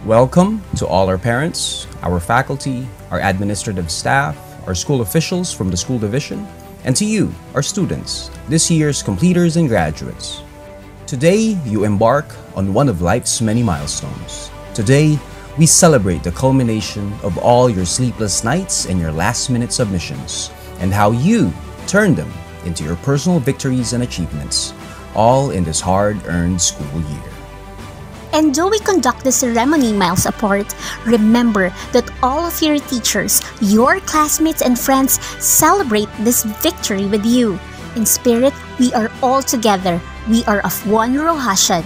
Welcome to all our parents, our faculty, our administrative staff, our school officials from the school division, and to you, our students, this year's completers and graduates. Today, you embark on one of life's many milestones. Today, we celebrate the culmination of all your sleepless nights and your last-minute submissions, and how you turned them into your personal victories and achievements, all in this hard-earned school year. And though we conduct the ceremony miles apart, remember that all of your teachers, your classmates, and friends celebrate this victory with you. In spirit, we are all together. We are of one Roxasian.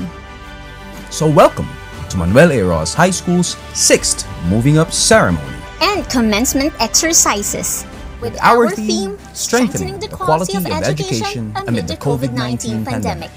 So welcome to Manuel A. High School's 6th Moving Up Ceremony And commencement exercises. with our theme, Strengthening the Quality of Education amid the COVID-19 pandemic.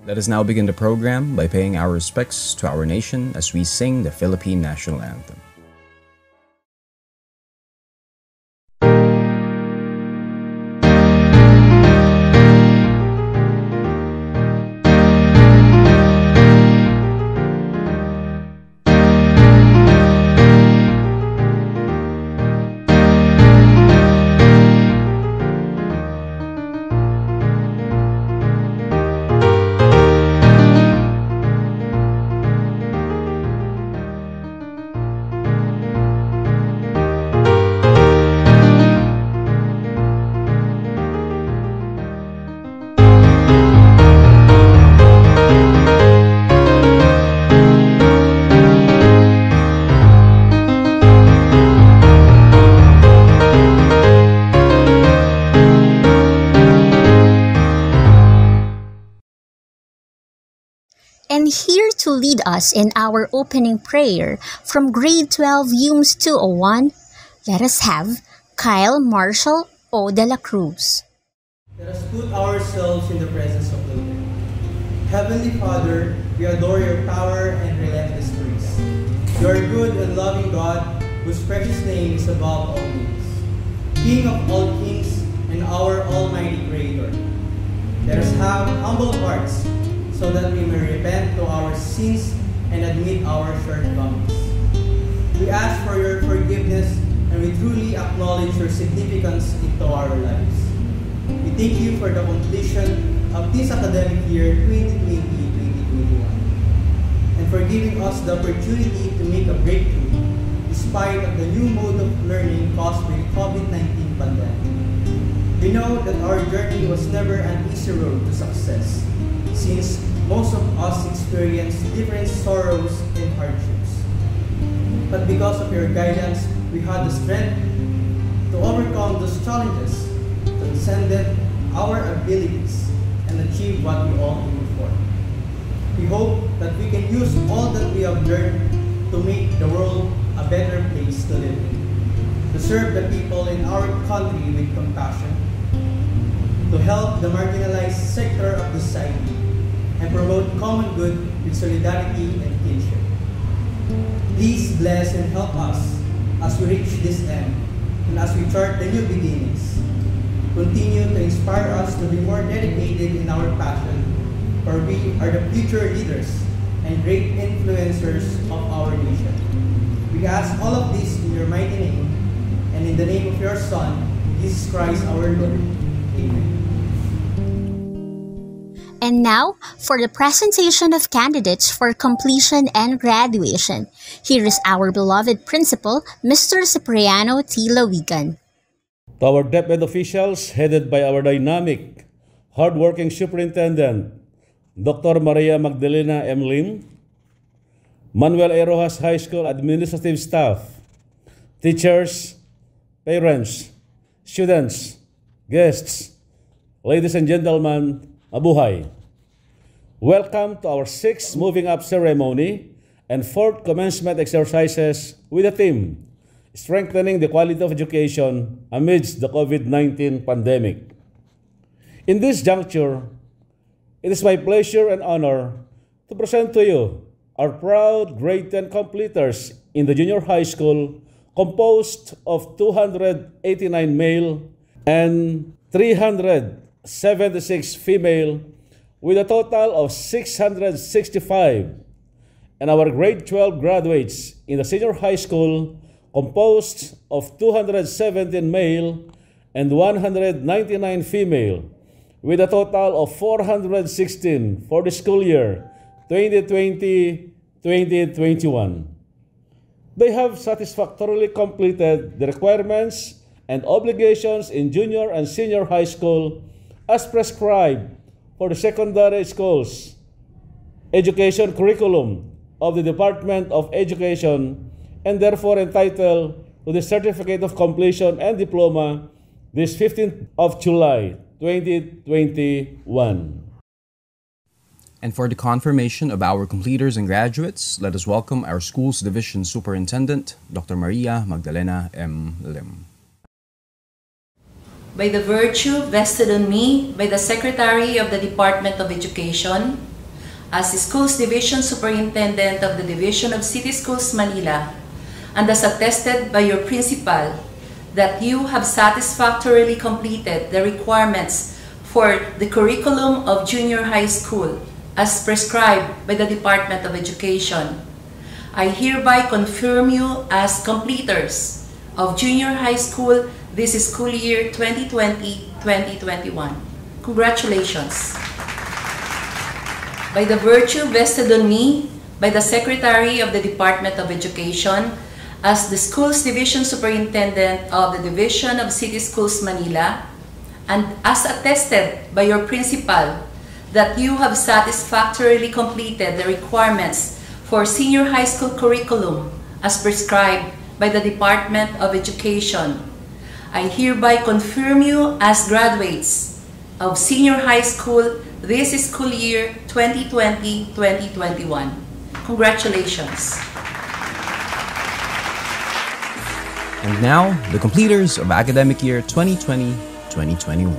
Let us now begin the program by paying our respects to our nation as we sing the Philippine National Anthem. And here to lead us in our opening prayer from grade 12 UMS 201, let us have Kyle Marshall O. de la Cruz. Let us put ourselves in the presence of the Lord. Heavenly Father, we adore your power and relentless grace. You are good and loving God, whose precious name is above all names. King of all kings and our almighty Creator. Let us have humble hearts, so that we may repent to our sins and admit our shortcomings. We ask for your forgiveness, and we truly acknowledge your significance into our lives. We thank you for the completion of this academic year 2020-2021, and for giving us the opportunity to make a breakthrough despite of the new mode of learning caused by the COVID-19 pandemic. We know that our journey was never an easy road to success, since most of us experience different sorrows and hardships. But because of your guidance, we had the strength to overcome those challenges, transcended our abilities, and achieve what we all aim for. We hope that we can use all that we have learned to make the world a better place to live in, to serve the people in our country with compassion, to help the marginalized sector of the society, and promote common good with solidarity and kinship. Please bless and help us as we reach this end and as we chart the new beginnings. Continue to inspire us to be more dedicated in our passion, for we are the future leaders and great influencers of our nation. We ask all of this in your mighty name and in the name of your Son, Jesus Christ our Lord. Amen. And now, for the presentation of candidates for completion and graduation, here is our beloved principal, Mr. Cipriano T. Lawigan. To our DepEd officials, headed by our dynamic, hardworking superintendent, Dr. Maria Magdalena M. Lim, Manuel A. Roxas High School administrative staff, teachers, parents, students, guests, ladies and gentlemen, mabuhay. Welcome to our 6th Moving Up ceremony and 4th commencement exercises with the theme, Strengthening the Quality of Education Amidst the COVID-19 Pandemic. In this juncture, it is my pleasure and honor to present to you our proud grade 10 completers in the junior high school, composed of 289 male and 376 female, with a total of 665, and our grade 12 graduates in the senior high school, composed of 217 male and 199 female, with a total of 416 for the school year 2020-2021. They have satisfactorily completed the requirements and obligations in junior and senior high school as prescribed for the secondary schools education curriculum of the Department of Education, and therefore entitled to the Certificate of Completion and Diploma this 15th of July, 2021. And for the confirmation of our completers and graduates, let us welcome our school's division superintendent, Dr. Maria Magdalena M. Lim. By the virtue vested on me by the Secretary of the Department of Education, as the Schools Division Superintendent of the Division of City Schools Manila, and as attested by your principal that you have satisfactorily completed the requirements for the curriculum of junior high school as prescribed by the Department of Education. I hereby confirm you as completers of junior high school this school year 2020-2021. Congratulations. By the virtue vested on me by the Secretary of the Department of Education as the Schools Division Superintendent of the Division of City Schools Manila, and as attested by your principal that you have satisfactorily completed the requirements for senior high school curriculum as prescribed by the Department of Education, I hereby confirm you as graduates of senior high school this school year 2020-2021. Congratulations. And now, the completers of academic year 2020-2021.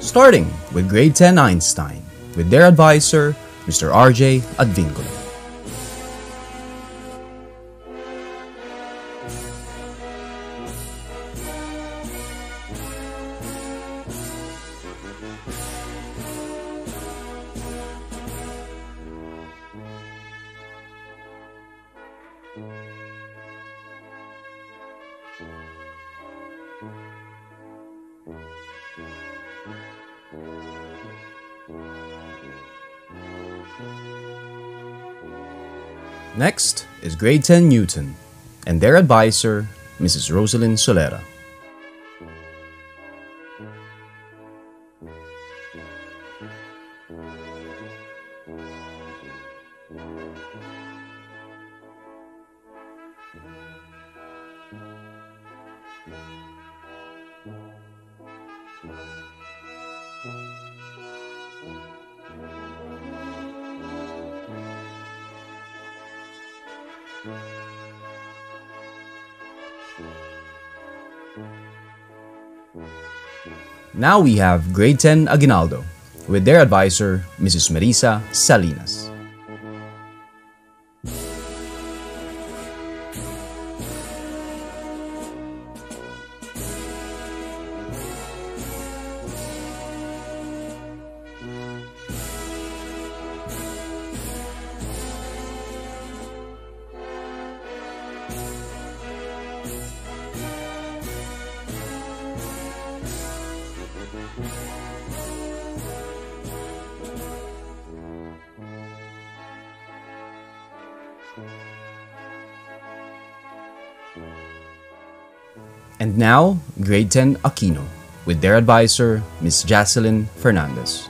Starting with grade 10 Einstein, with their advisor, Mr. RJ Advincula. Next is grade 10 Newton, and their advisor, Mrs. Rosalind Solera. Now we have grade 10 Aguinaldo, with their advisor, Mrs. Marisa Salinas. And now, grade 10 Aquino, with their advisor, Ms. Jocelyn Fernandez.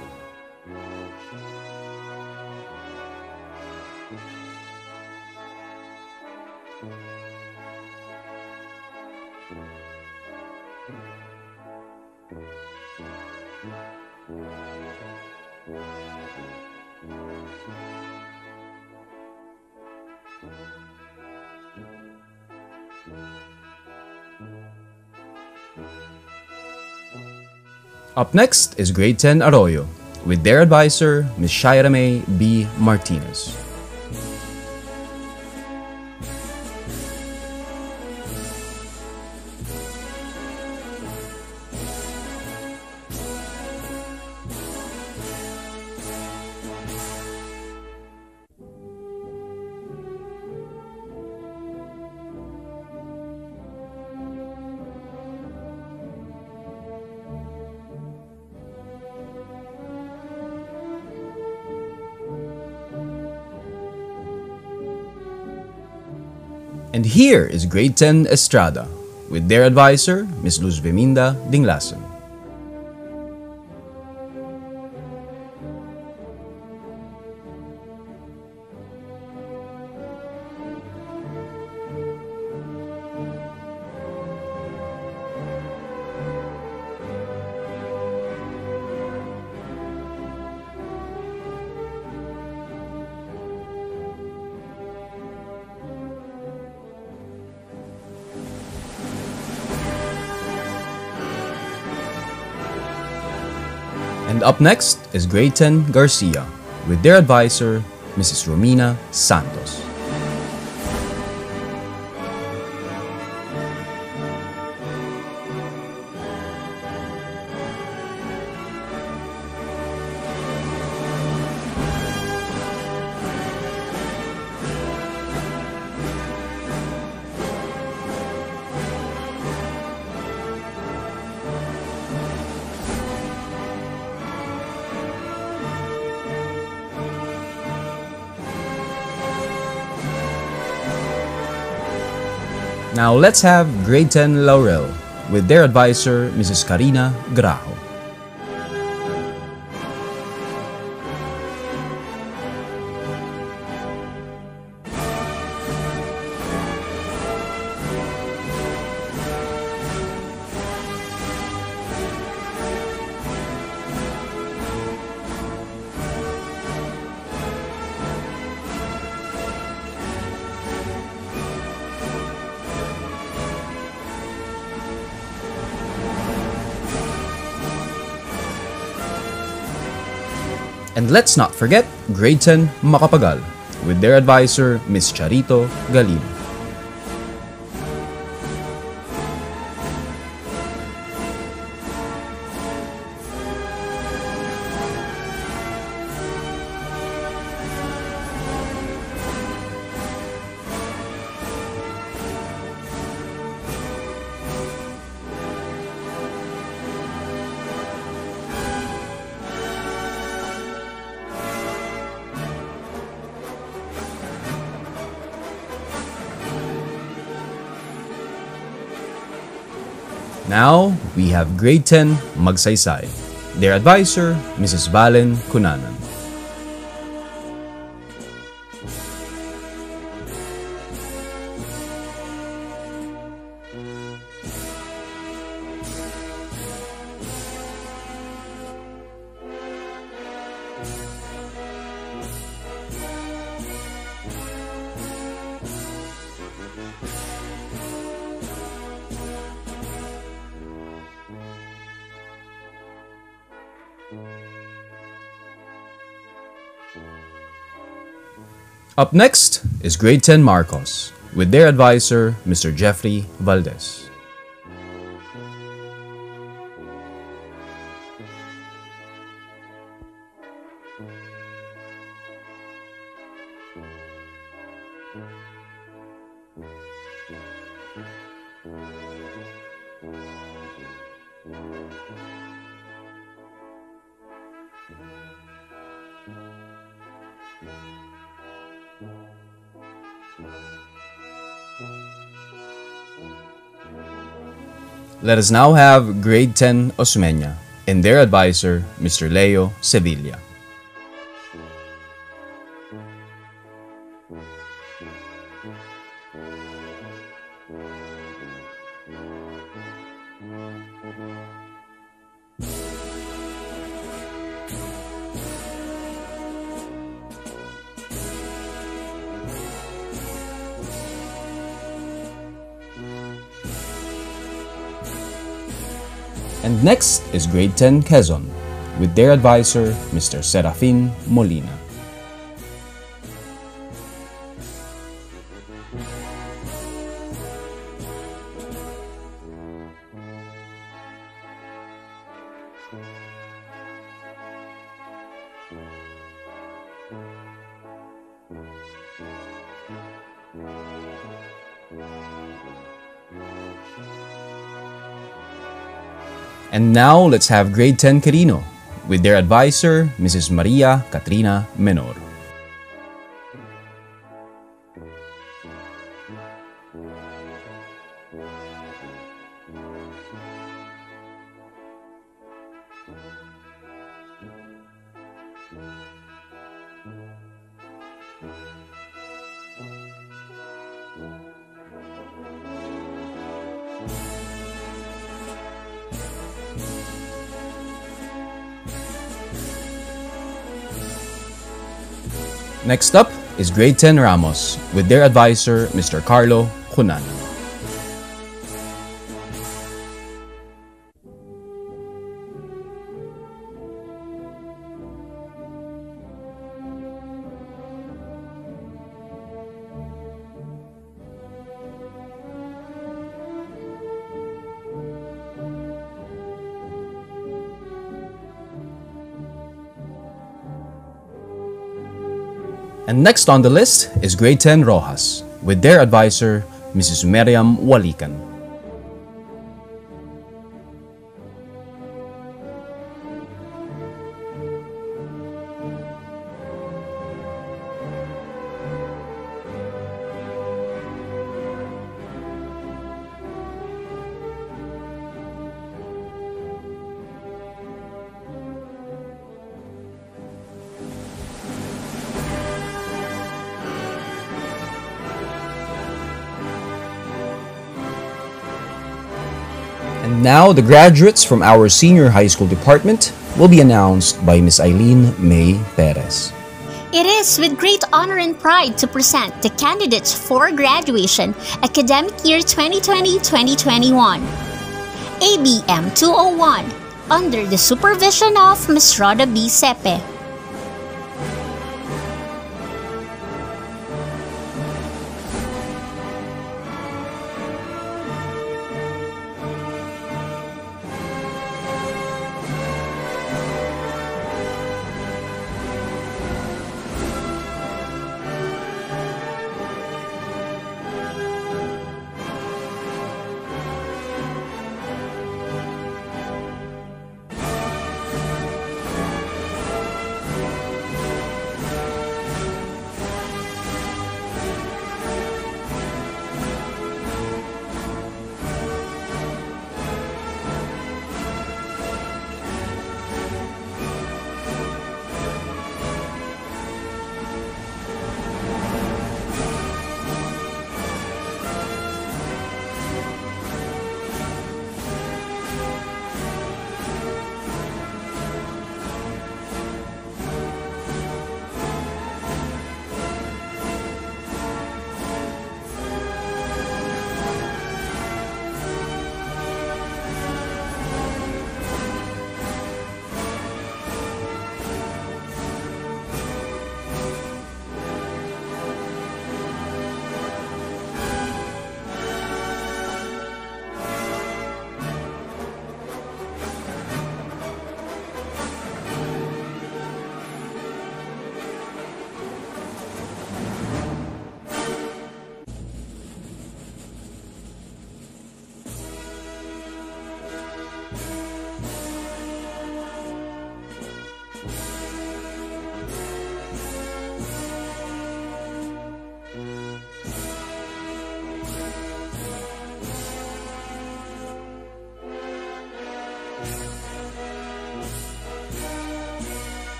Up next is grade 10 Arroyo, with their advisor, Ms. Shaira May B. Martinez. And here is grade 10 Estrada, with their advisor, Ms. Luz Beminda Dinglasan. And up next is Grade 10 Garcia with their advisor, Mrs. Romina Santos. Now let's have Grade 10 Laurel with their advisor, Mrs. Karina Grajo. And let's not forget Grade 10 Macapagal with their advisor, Ms. Charito Galino. Now, we have Grade 10 Magsaysay, their advisor, Mrs. Valen Cunanan. Up next is Grade 10 Marcos with their advisor, Mr. Jeffrey Valdez. Let us now have Grade 10 Osmeña and their advisor, Mr. Leo Sevilla. And next is Grade 10 Quezon with their advisor, Mr. Serafin Molina. And now let's have Grade 10 Quirino with their advisor, Mrs. Maria Katrina Menor. Next up is Grade 10 Ramos with their advisor, Mr. Carlo Cunan. And next on the list is Grade 10 Rojas, with their advisor, Mrs. Miriam Walikan. And now the graduates from our senior high school department will be announced by Miss Eileen May Perez. It is with great honor and pride to present the candidates for graduation academic year 2020-2021. ABM 201 under the supervision of Ms. Rhoda B. Sepe.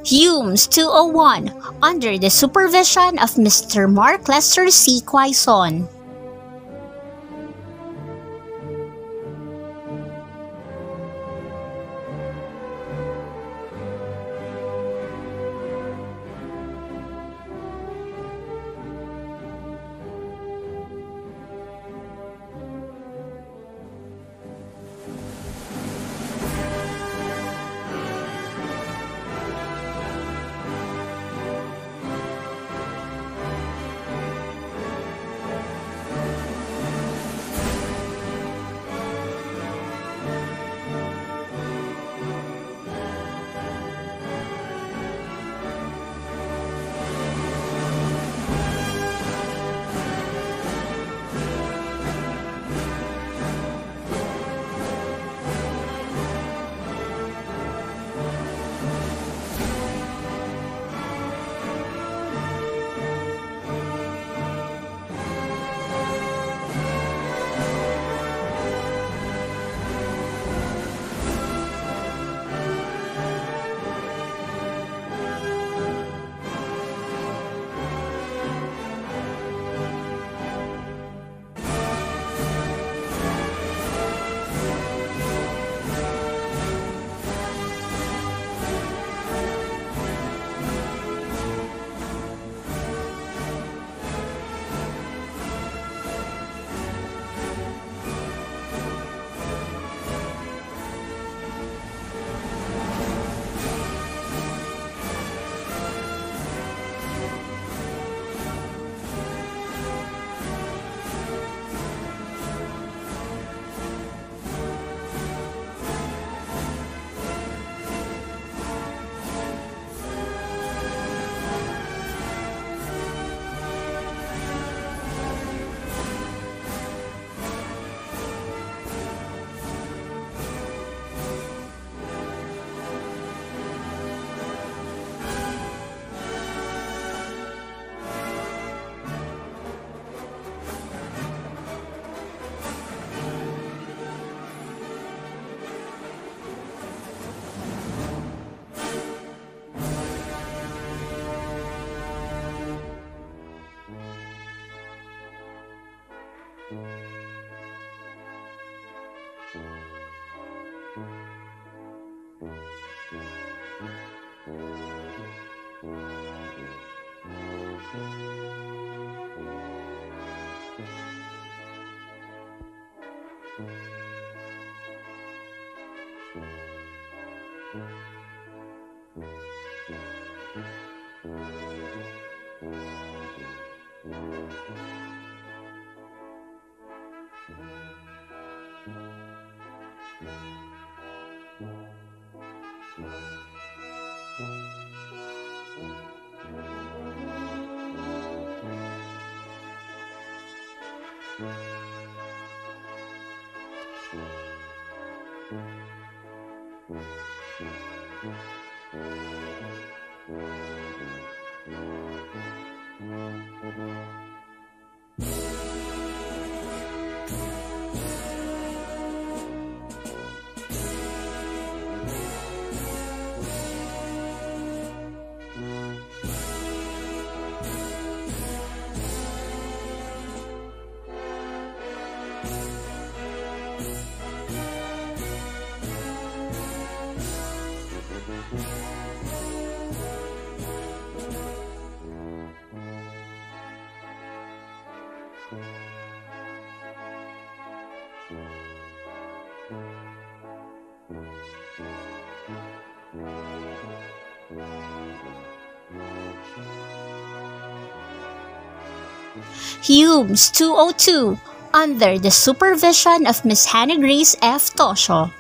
Humes 201 under the supervision of Mr. Mark Lester C. Quaison. Humes 202, under the supervision of Miss Hannah Grace F. Tosho.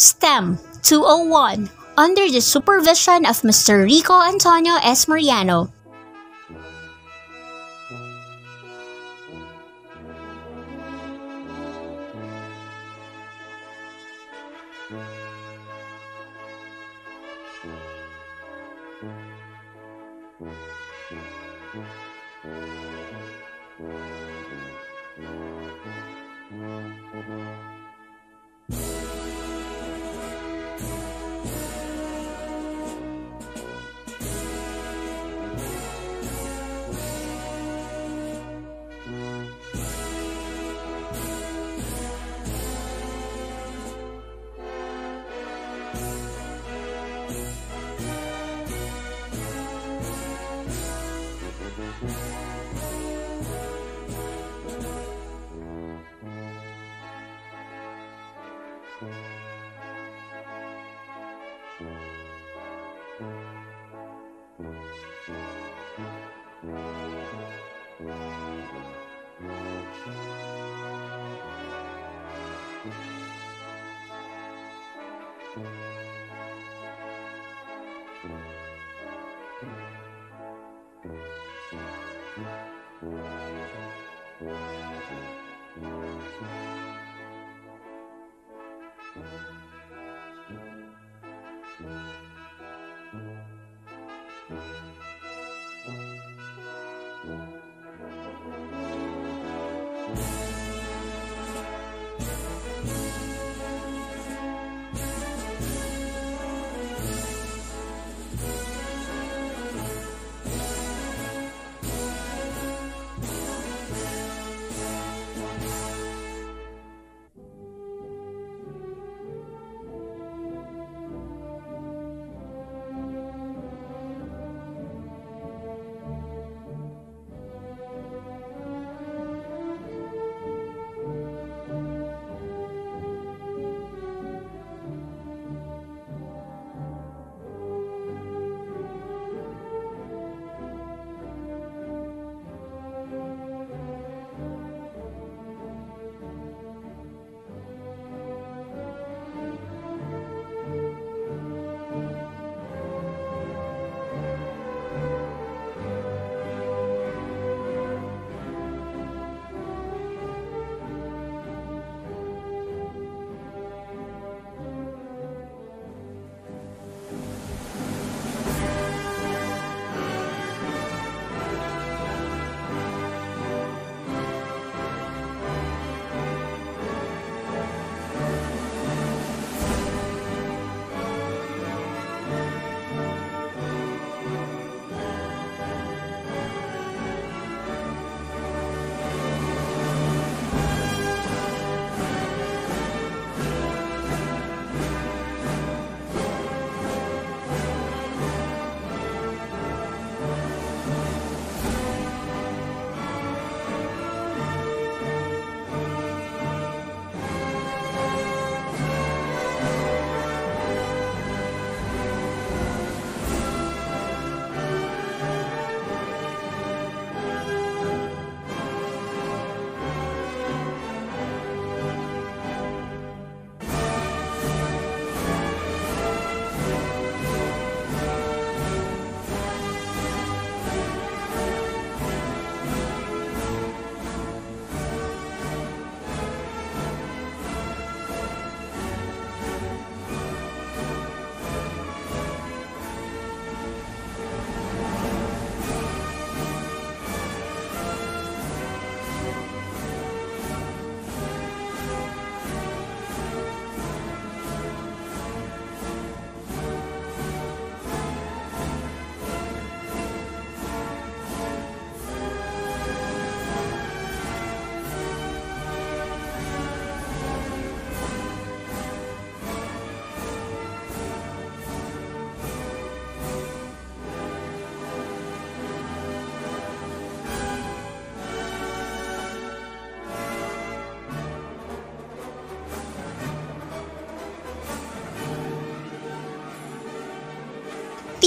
STEM 201, under the supervision of Mr. Rico Antonio S. Mariano.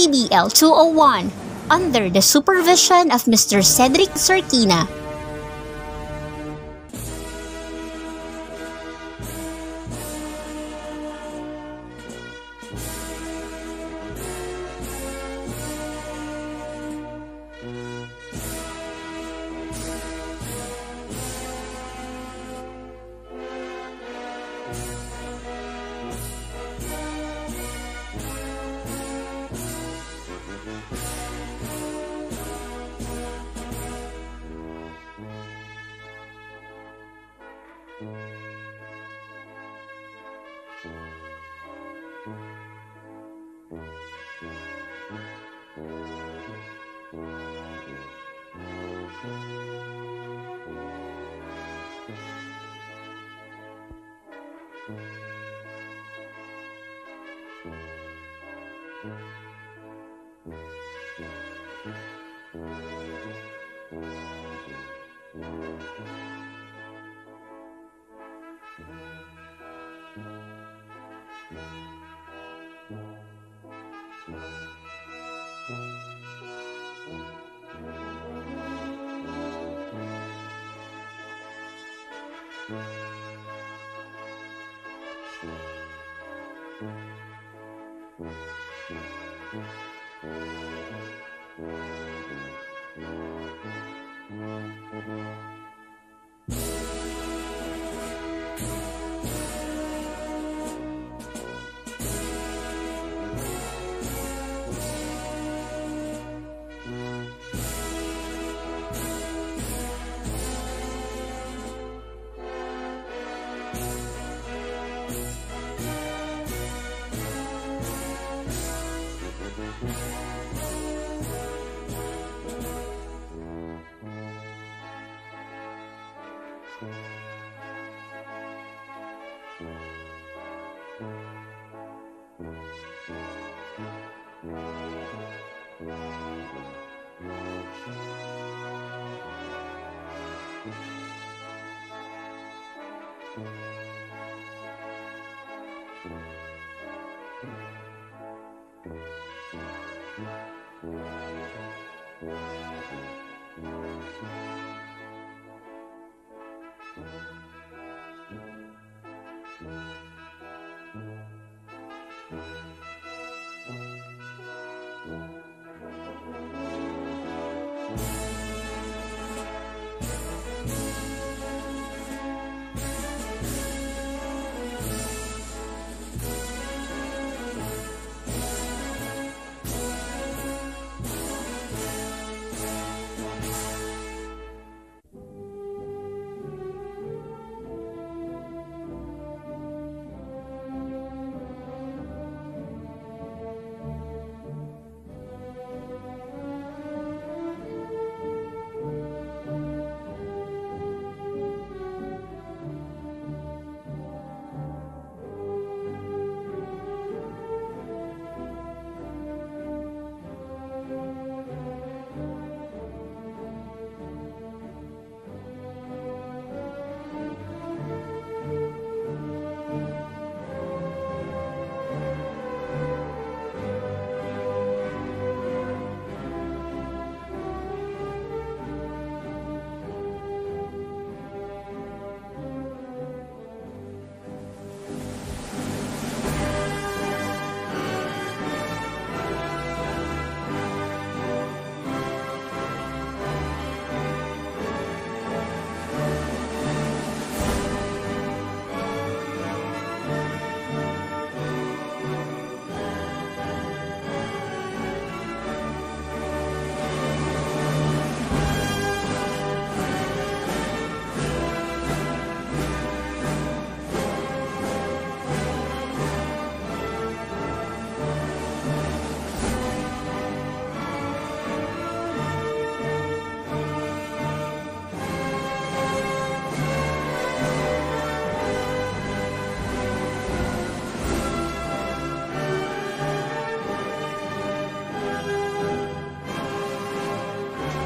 PBL 201, under the supervision of Mr. Cedric Sorquina.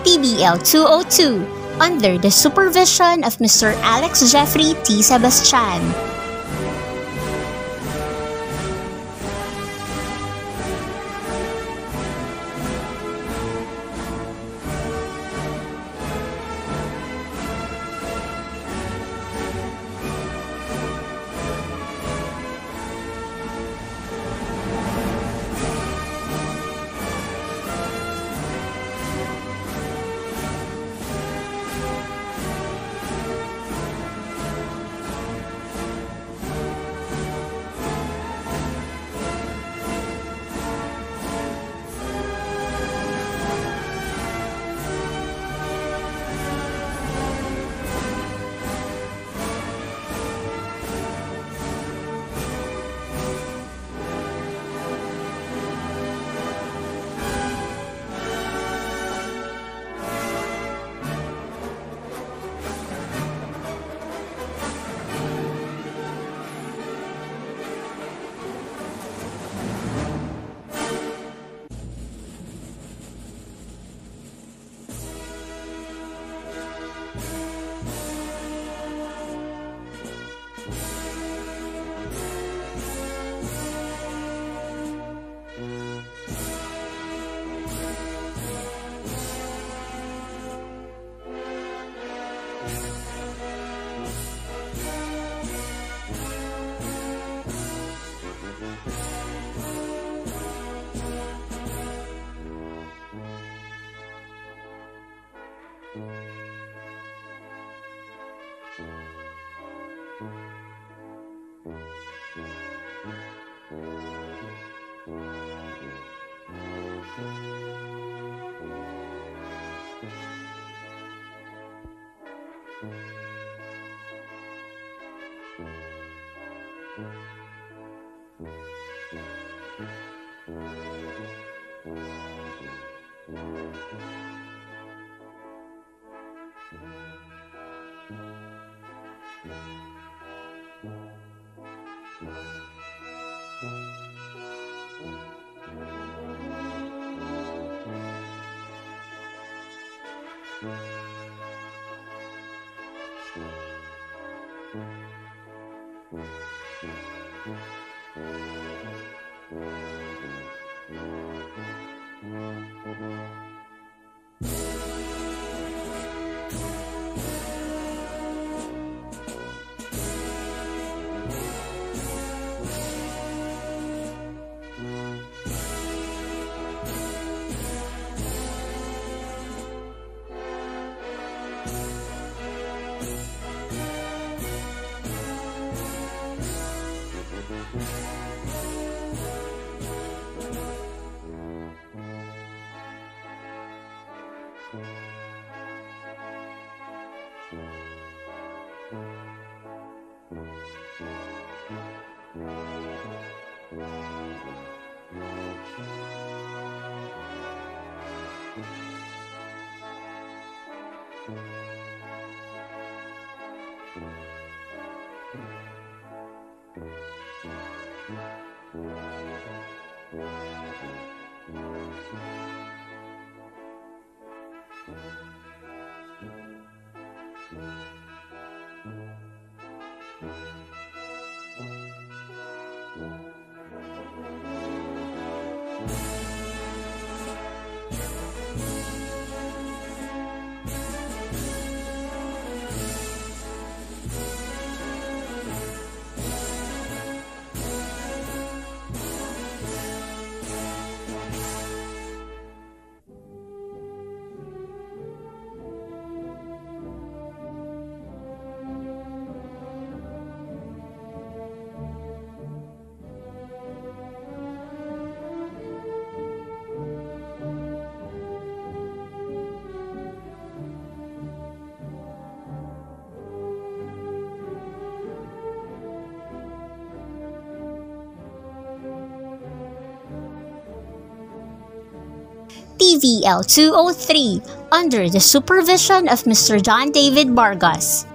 PBL 202 under the supervision of Mr. Alex Jeffrey T. Sebastian. TVL 203 under the supervision of Mr. John David Vargas.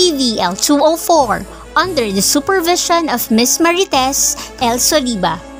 TVL 204 under the supervision of Miss Marites L. Soliba.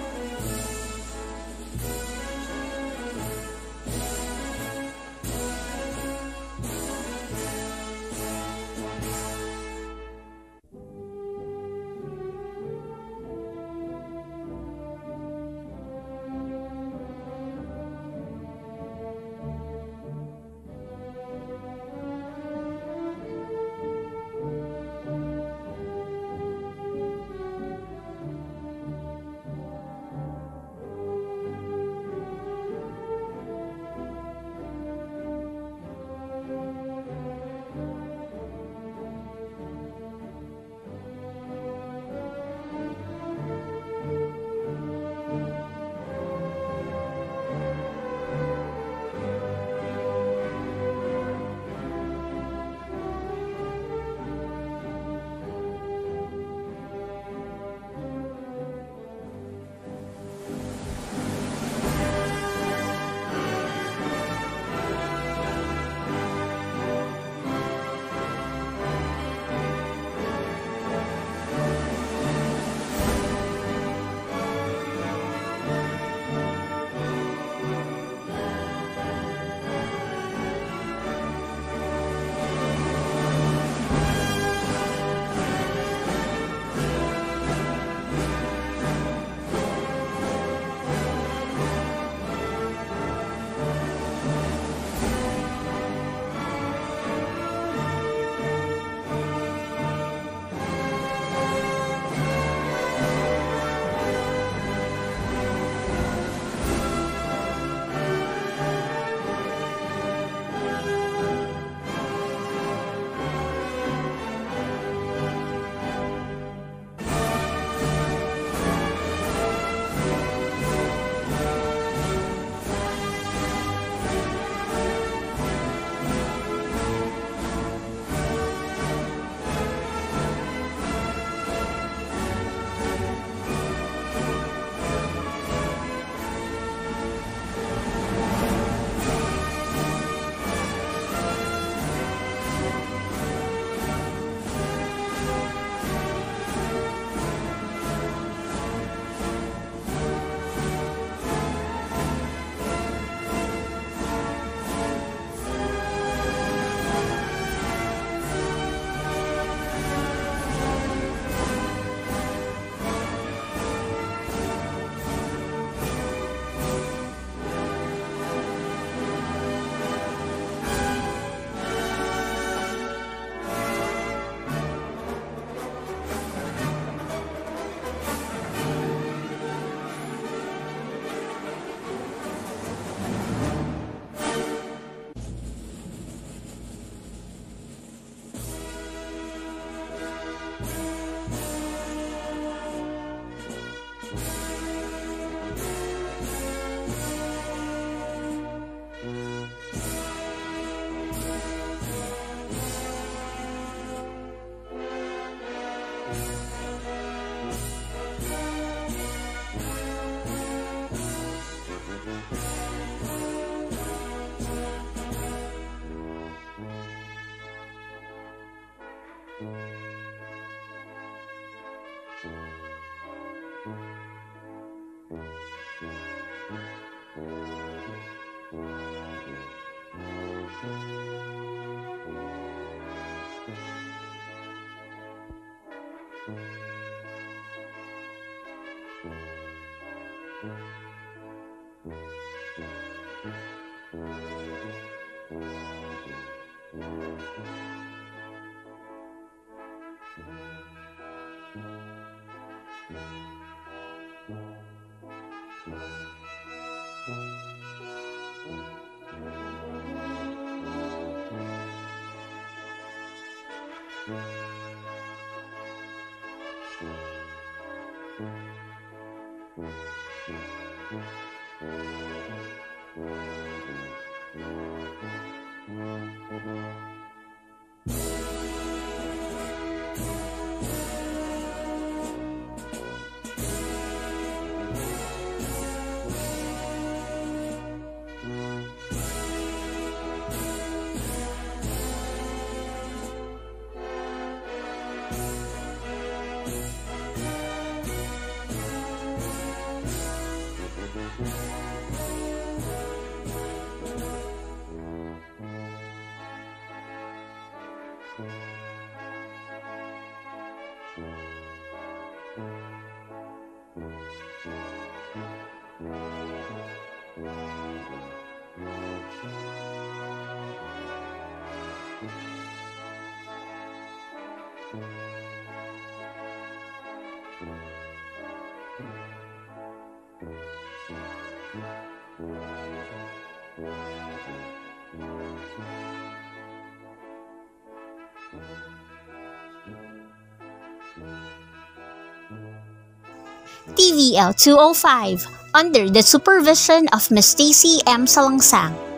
TVL 205, under the supervision of Ms. Stacy M. Salangsang.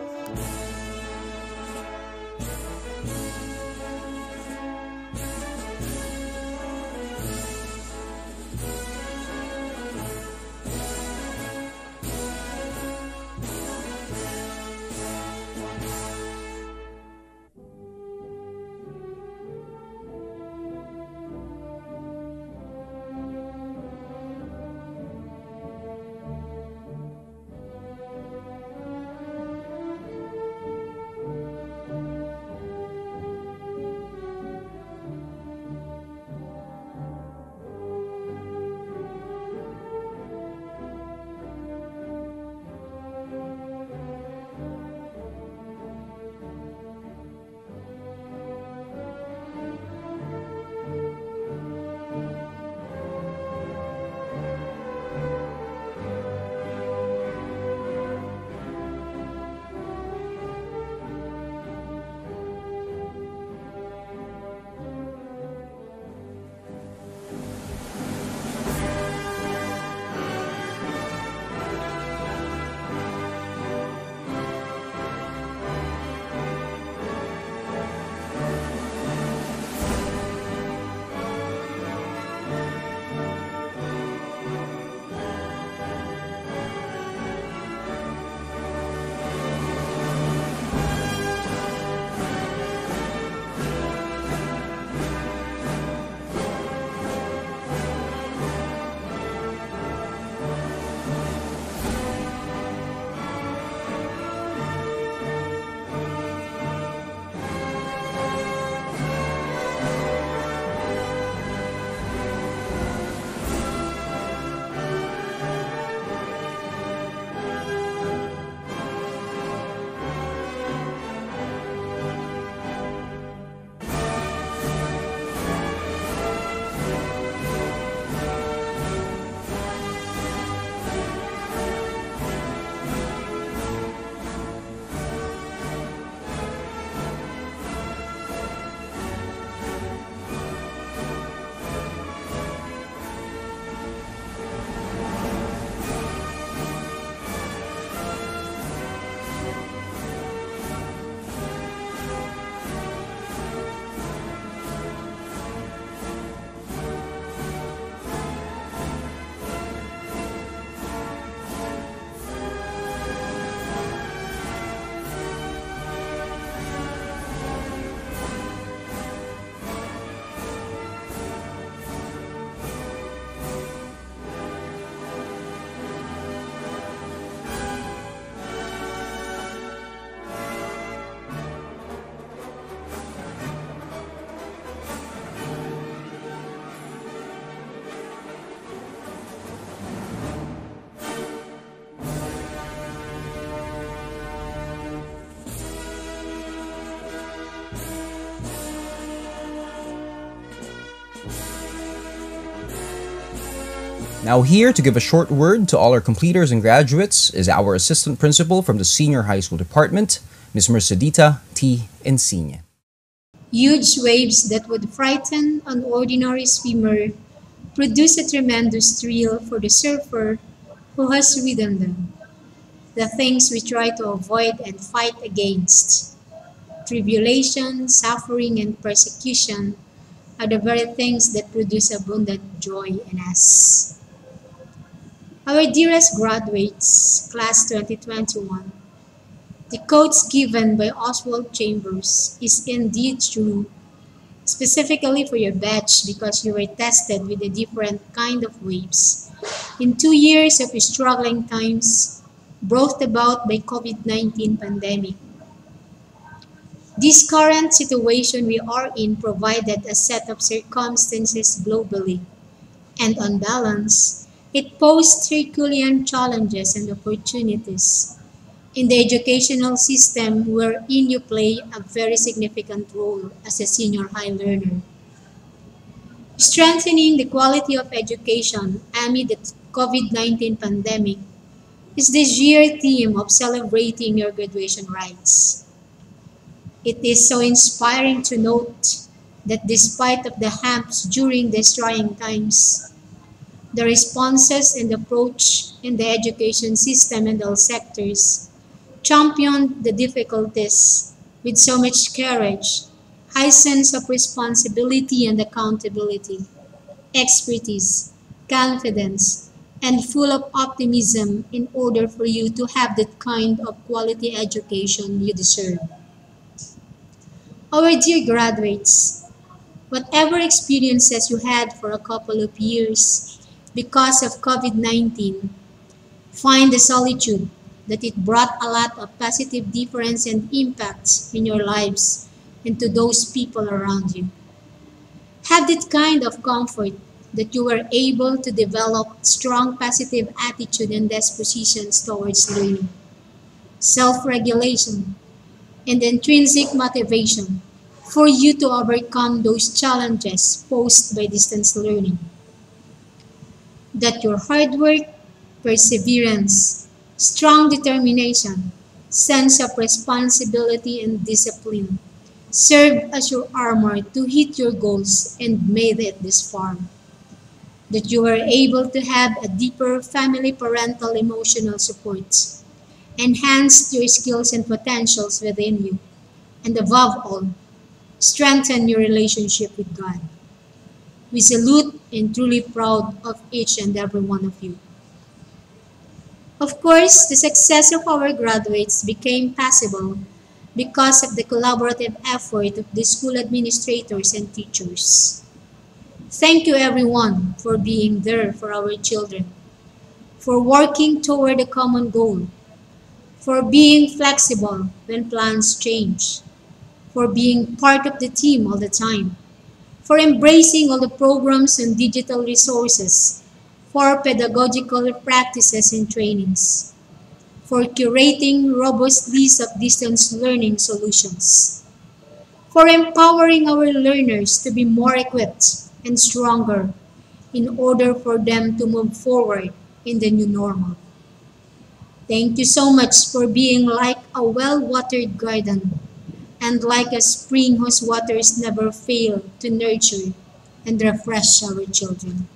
Now, here to give a short word to all our completers and graduates is our assistant principal from the senior high school department, Ms. Mercedita T. Insigne. Huge waves that would frighten an ordinary swimmer produce a tremendous thrill for the surfer who has ridden them. The things we try to avoid and fight against, tribulation, suffering, and persecution, are the very things that produce abundant joy in us. Our dearest graduates, Class 2021, the quotes given by Oswald Chambers is indeed true, specifically for your batch because you were tested with a different kind of waves. In 2 years of struggling times brought about by COVID-19 pandemic, this current situation we are in provided a set of circumstances globally, and on balance, it posed Herculean challenges and opportunities in the educational system wherein you play a very significant role as a senior high learner. Strengthening the quality of education amid the COVID-19 pandemic is the sheer theme of celebrating your graduation rites. It is so inspiring to note that despite of the humps during these trying times, the responses and approach in the education system and all sectors championed the difficulties with so much courage, high sense of responsibility and accountability, expertise, confidence, and full of optimism in order for you to have that kind of quality education you deserve. Our dear graduates, whatever experiences you had for a couple of years because of COVID-19, find the solitude that it brought a lot of positive difference and impact in your lives and to those people around you. Have that kind of comfort that you were able to develop strong positive attitude and dispositions towards learning, self-regulation, and intrinsic motivation for you to overcome those challenges posed by distance learning. That your hard work, perseverance, strong determination, sense of responsibility, and discipline served as your armor to hit your goals and made it this far. That you were able to have a deeper family parental emotional support, enhanced your skills and potentials within you, and above all, strengthen your relationship with God. We salute and truly proud of each and every one of you. Of course, the success of our graduates became possible because of the collaborative effort of the school administrators and teachers. Thank you everyone for being there for our children, for working toward a common goal, for being flexible when plans change, for being part of the team all the time, for embracing all the programs and digital resources, for pedagogical practices and trainings, for curating robust list of distance learning solutions, for empowering our learners to be more equipped and stronger in order for them to move forward in the new normal. Thank you so much for being like a well-watered garden and like a spring whose waters never fail to nurture and refresh our children.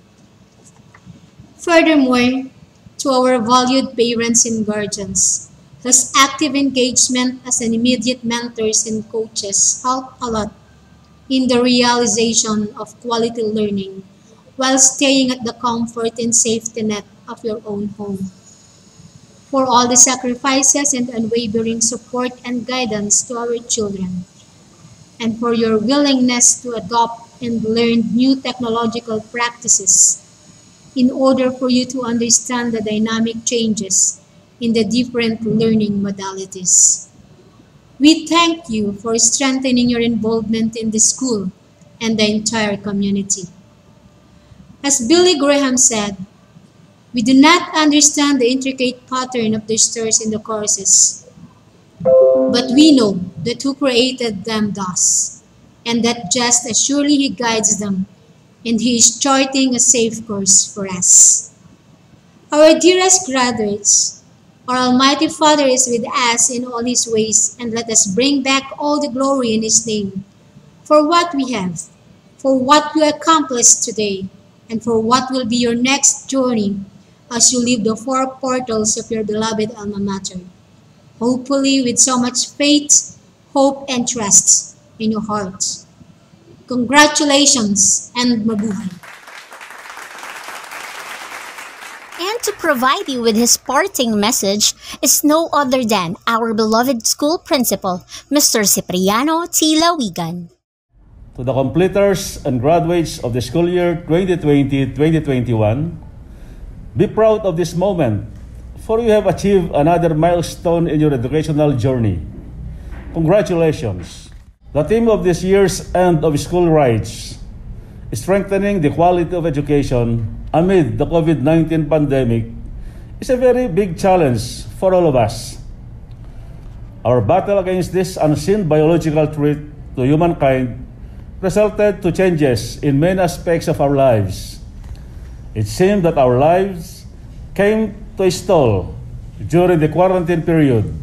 Furthermore, to our valued parents and guardians, whose active engagement as an immediate mentors and coaches help a lot in the realization of quality learning while staying at the comfort and safety net of your own home. For all the sacrifices and unwavering support and guidance to our children, and for your willingness to adopt and learn new technological practices in order for you to understand the dynamic changes in the different learning modalities. We thank you for strengthening your involvement in the school and the entire community. As Billy Graham said, we do not understand the intricate pattern of the stars in the courses, but we know that who created them does, and that just as surely he guides them, and he is charting a safe course for us. Our dearest graduates, our Almighty Father is with us in all His ways, and let us bring back all the glory in His name for what we have, for what you accomplished today, and for what will be your next journey as you leave the four portals of your beloved alma mater. Hopefully with so much faith, hope, and trust in your hearts. Congratulations and mabuhay. And to provide you with his parting message is no other than our beloved school principal, Mr. Cipriano T. Lawigan. To the completers and graduates of the school year 2020-2021, be proud of this moment, for you have achieved another milestone in your educational journey. Congratulations! The theme of this year's end of school rites, strengthening the quality of education amid the COVID-19 pandemic, is a very big challenge for all of us. Our battle against this unseen biological threat to humankind resulted to changes in many aspects of our lives. It seemed that our lives came to a stall during the quarantine period,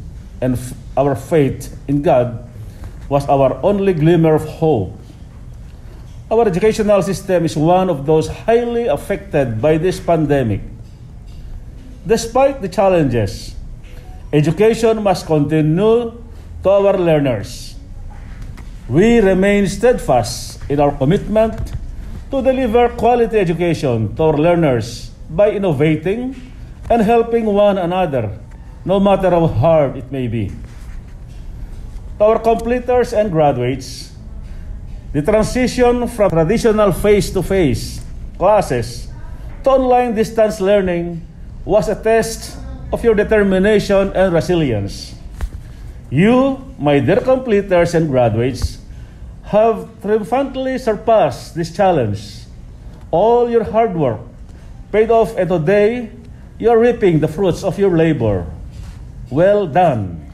and our faith in God was our only glimmer of hope. Our educational system is one of those highly affected by this pandemic. Despite the challenges, education must continue to our learners. We remain steadfast in our commitment to deliver quality education to our learners by innovating and helping one another, no matter how hard it may be. To our completers and graduates, the transition from traditional face-to-face classes to online distance learning was a test of your determination and resilience. You, my dear completers and graduates, have triumphantly surpassed this challenge. All your hard work paid off, and today you are reaping the fruits of your labor. Well done.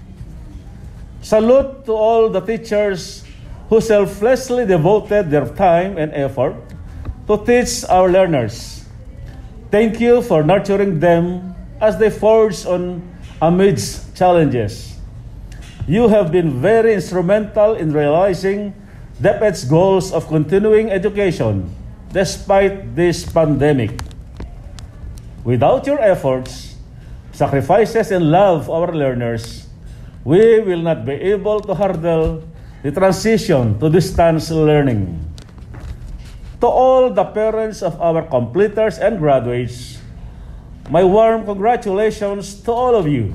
Salute to all the teachers who selflessly devoted their time and effort to teach our learners. Thank you for nurturing them as they forge on amidst challenges. You have been very instrumental in realizing DepEd's goals of continuing education despite this pandemic. Without your efforts, sacrifices, and love for our learners, we will not be able to hurdle the transition to distance learning. To all the parents of our completers and graduates, my warm congratulations to all of you.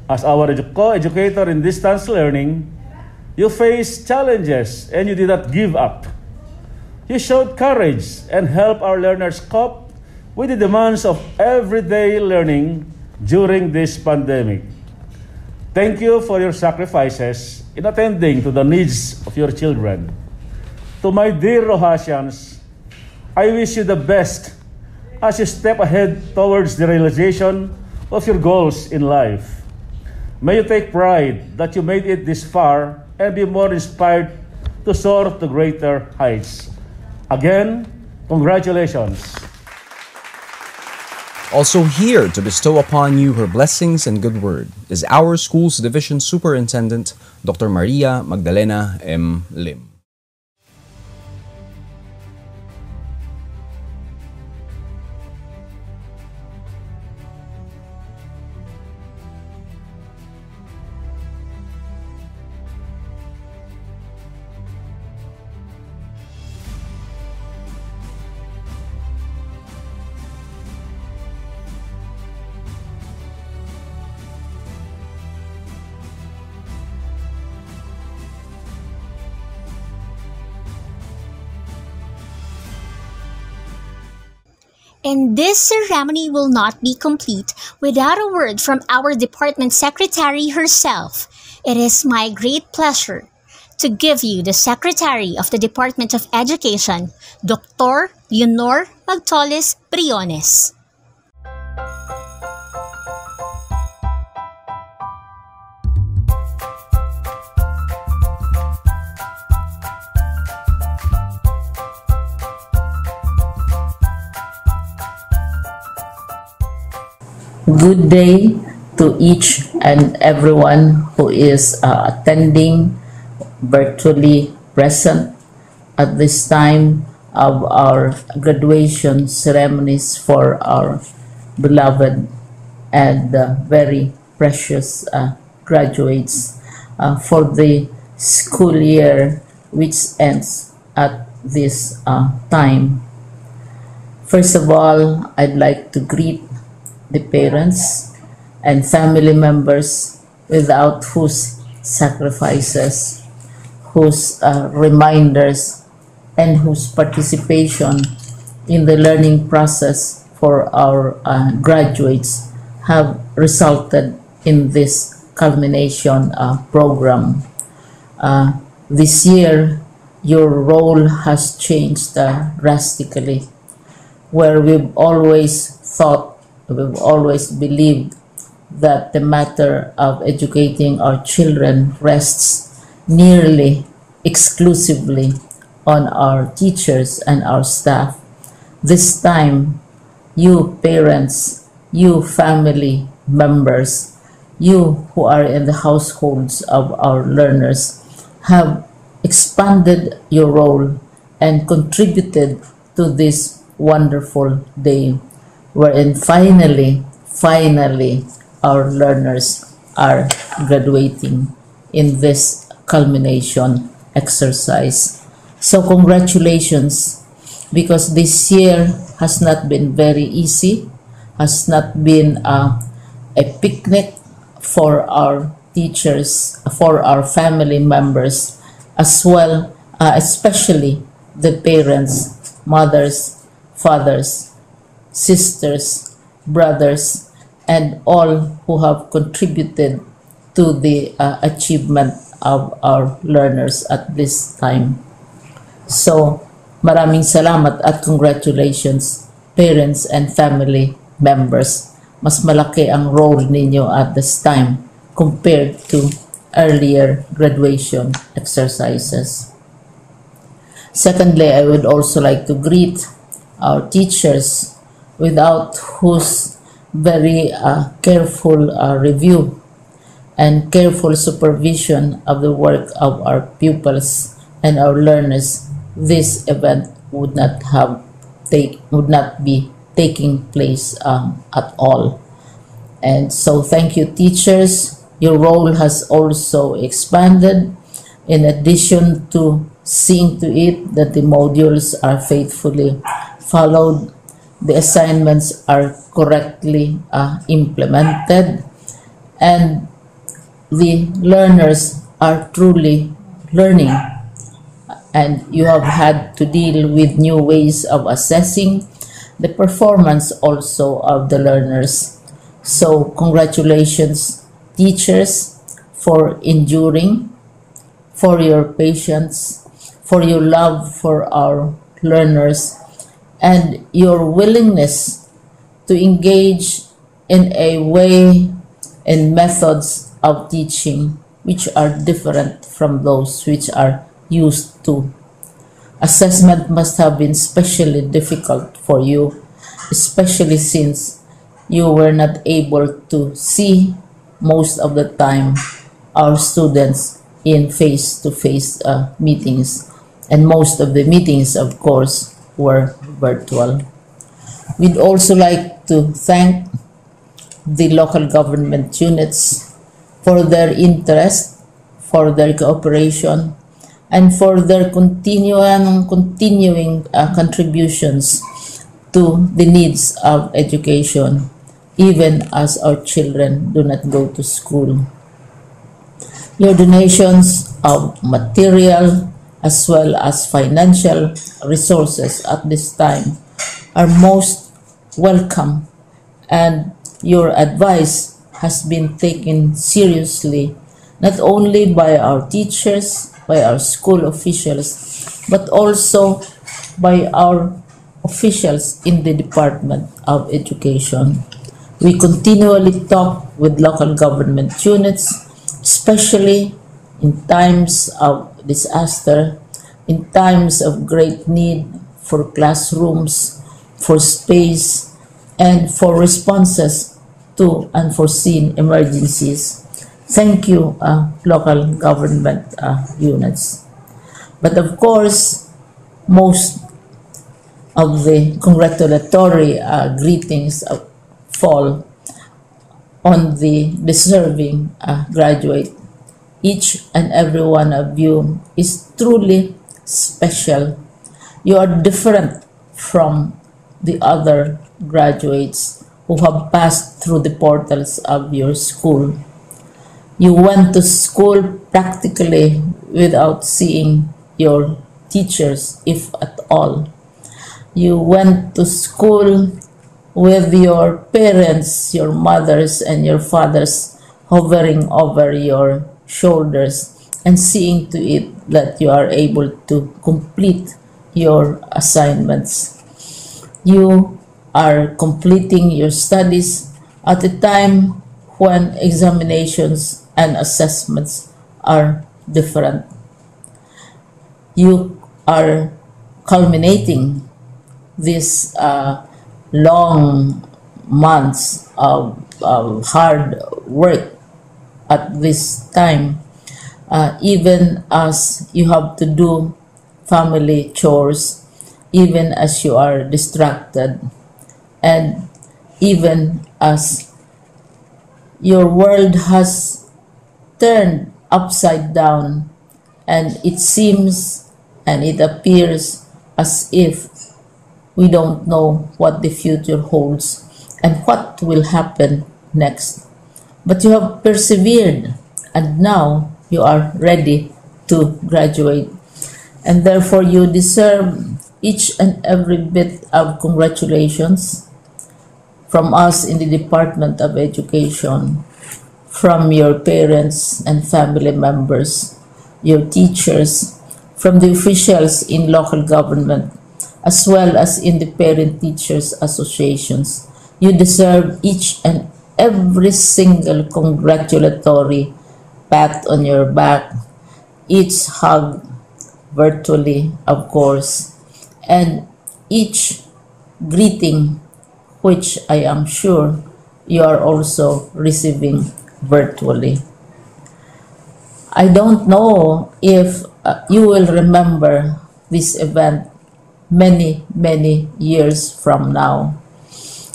As our co-educator in distance learning, you faced challenges and you did not give up. You showed courage and helped our learners cope with the demands of everyday learning during this pandemic. Thank you for your sacrifices in attending to the needs of your children. To my dear Roxasians, I wish you the best as you step ahead towards the realization of your goals in life. May you take pride that you made it this far and be more inspired to soar to greater heights. Again, congratulations. Also here to bestow upon you her blessings and good word is our school's Division Superintendent, Dr. Maria Magdalena M. Lim. And this ceremony will not be complete without a word from our department secretary herself. It is my great pleasure to give you the Secretary of the Department of Education, Dr. Leonor Magtolis Briones. Good day to each and everyone who is attending virtually present at this time of our graduation ceremonies for our beloved and very precious graduates for the school year which ends at this time. First of all, I'd like to greet the parents and family members without whose sacrifices, whose reminders, and whose participation in the learning process for our graduates have resulted in this culmination program. This year, your role has changed drastically, where we've always believed that the matter of educating our children rests nearly exclusively on our teachers and our staff. This time, you parents, you family members, you who are in the households of our learners have expanded your role and contributed to this wonderful day wherein finally our learners are graduating in this culmination exercise. So congratulations, because this year has not been very easy, has not been a picnic for our teachers, for our family members, as well, especially the parents, mothers, fathers, sisters, brothers, and all who have contributed to the achievement of our learners at this time. So, maraming salamat at congratulations, parents and family members. Mas malaki ang role ninyo at this time compared to earlier graduation exercises. Secondly, I would also like to greet our teachers, without whose very careful review and careful supervision of the work of our pupils and our learners, this event would not be taking place at all. And so thank you, teachers. Your role has also expanded, in addition to seeing to it that the modules are faithfully followed, the assignments are correctly implemented, and the learners are truly learning. And you have had to deal with new ways of assessing the performance also of the learners. So congratulations, teachers, for enduring, for your patience, for your love for our learners, and your willingness to engage in a way and methods of teaching which are different from those which are used to. Assessment must have been especially difficult for you, especially since you were not able to see most of the time our students in face-to-face meetings, and most of the meetings, of course, were virtual. We'd also like to thank the local government units for their interest, for their cooperation, and for their continuing contributions to the needs of education, even as our children do not go to school. Your donations of material as well as financial resources at this time are most welcome, and your advice has been taken seriously not only by our teachers, by our school officials, but also by our officials in the Department of Education. We continually talk with local government units, especially in times of disaster, in times of great need for classrooms, for space, and for responses to unforeseen emergencies. Thank you, local government units. But of course, most of the congratulatory greetings fall on the deserving graduate. Each and every one of you is truly special. You are different from the other graduates who have passed through the portals of your school. You went to school practically without seeing your teachers, if at all. You went to school with your parents, your mothers and your fathers hovering over your shoulders and seeing to it that you are able to complete your assignments. You are completing your studies at a time when examinations and assessments are different. You are culminating these long months of hard work at this time, even as you have to do family chores, even as you are distracted, and even as your world has turned upside down, and it seems and it appears as if we don't know what the future holds and what will happen next. But you have persevered, and now you are ready to graduate. And therefore, you deserve each and every bit of congratulations from us in the Department of Education, from your parents and family members, your teachers, from the officials in local government, as well as in the Parent Teachers Associations. You deserve each and every single congratulatory pat on your back, each hug virtually, of course, and each greeting, which I am sure you are also receiving virtually. I don't know if you will remember this event many years from now.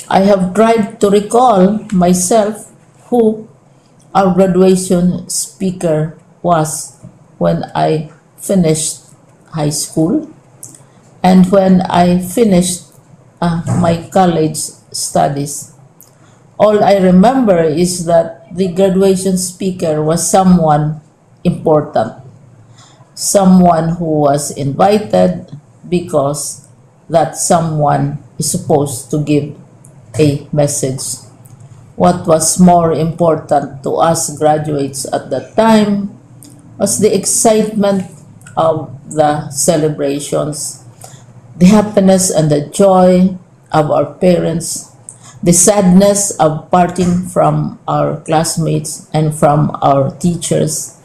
I have tried to recall myself who our graduation speaker was when I finished high school and when I finished my college studies. All I remember is that the graduation speaker was someone important, someone who was invited because that someone is supposed to give a message. What was more important to us graduates at that time was the excitement of the celebrations, the happiness and the joy of our parents, the sadness of parting from our classmates and from our teachers,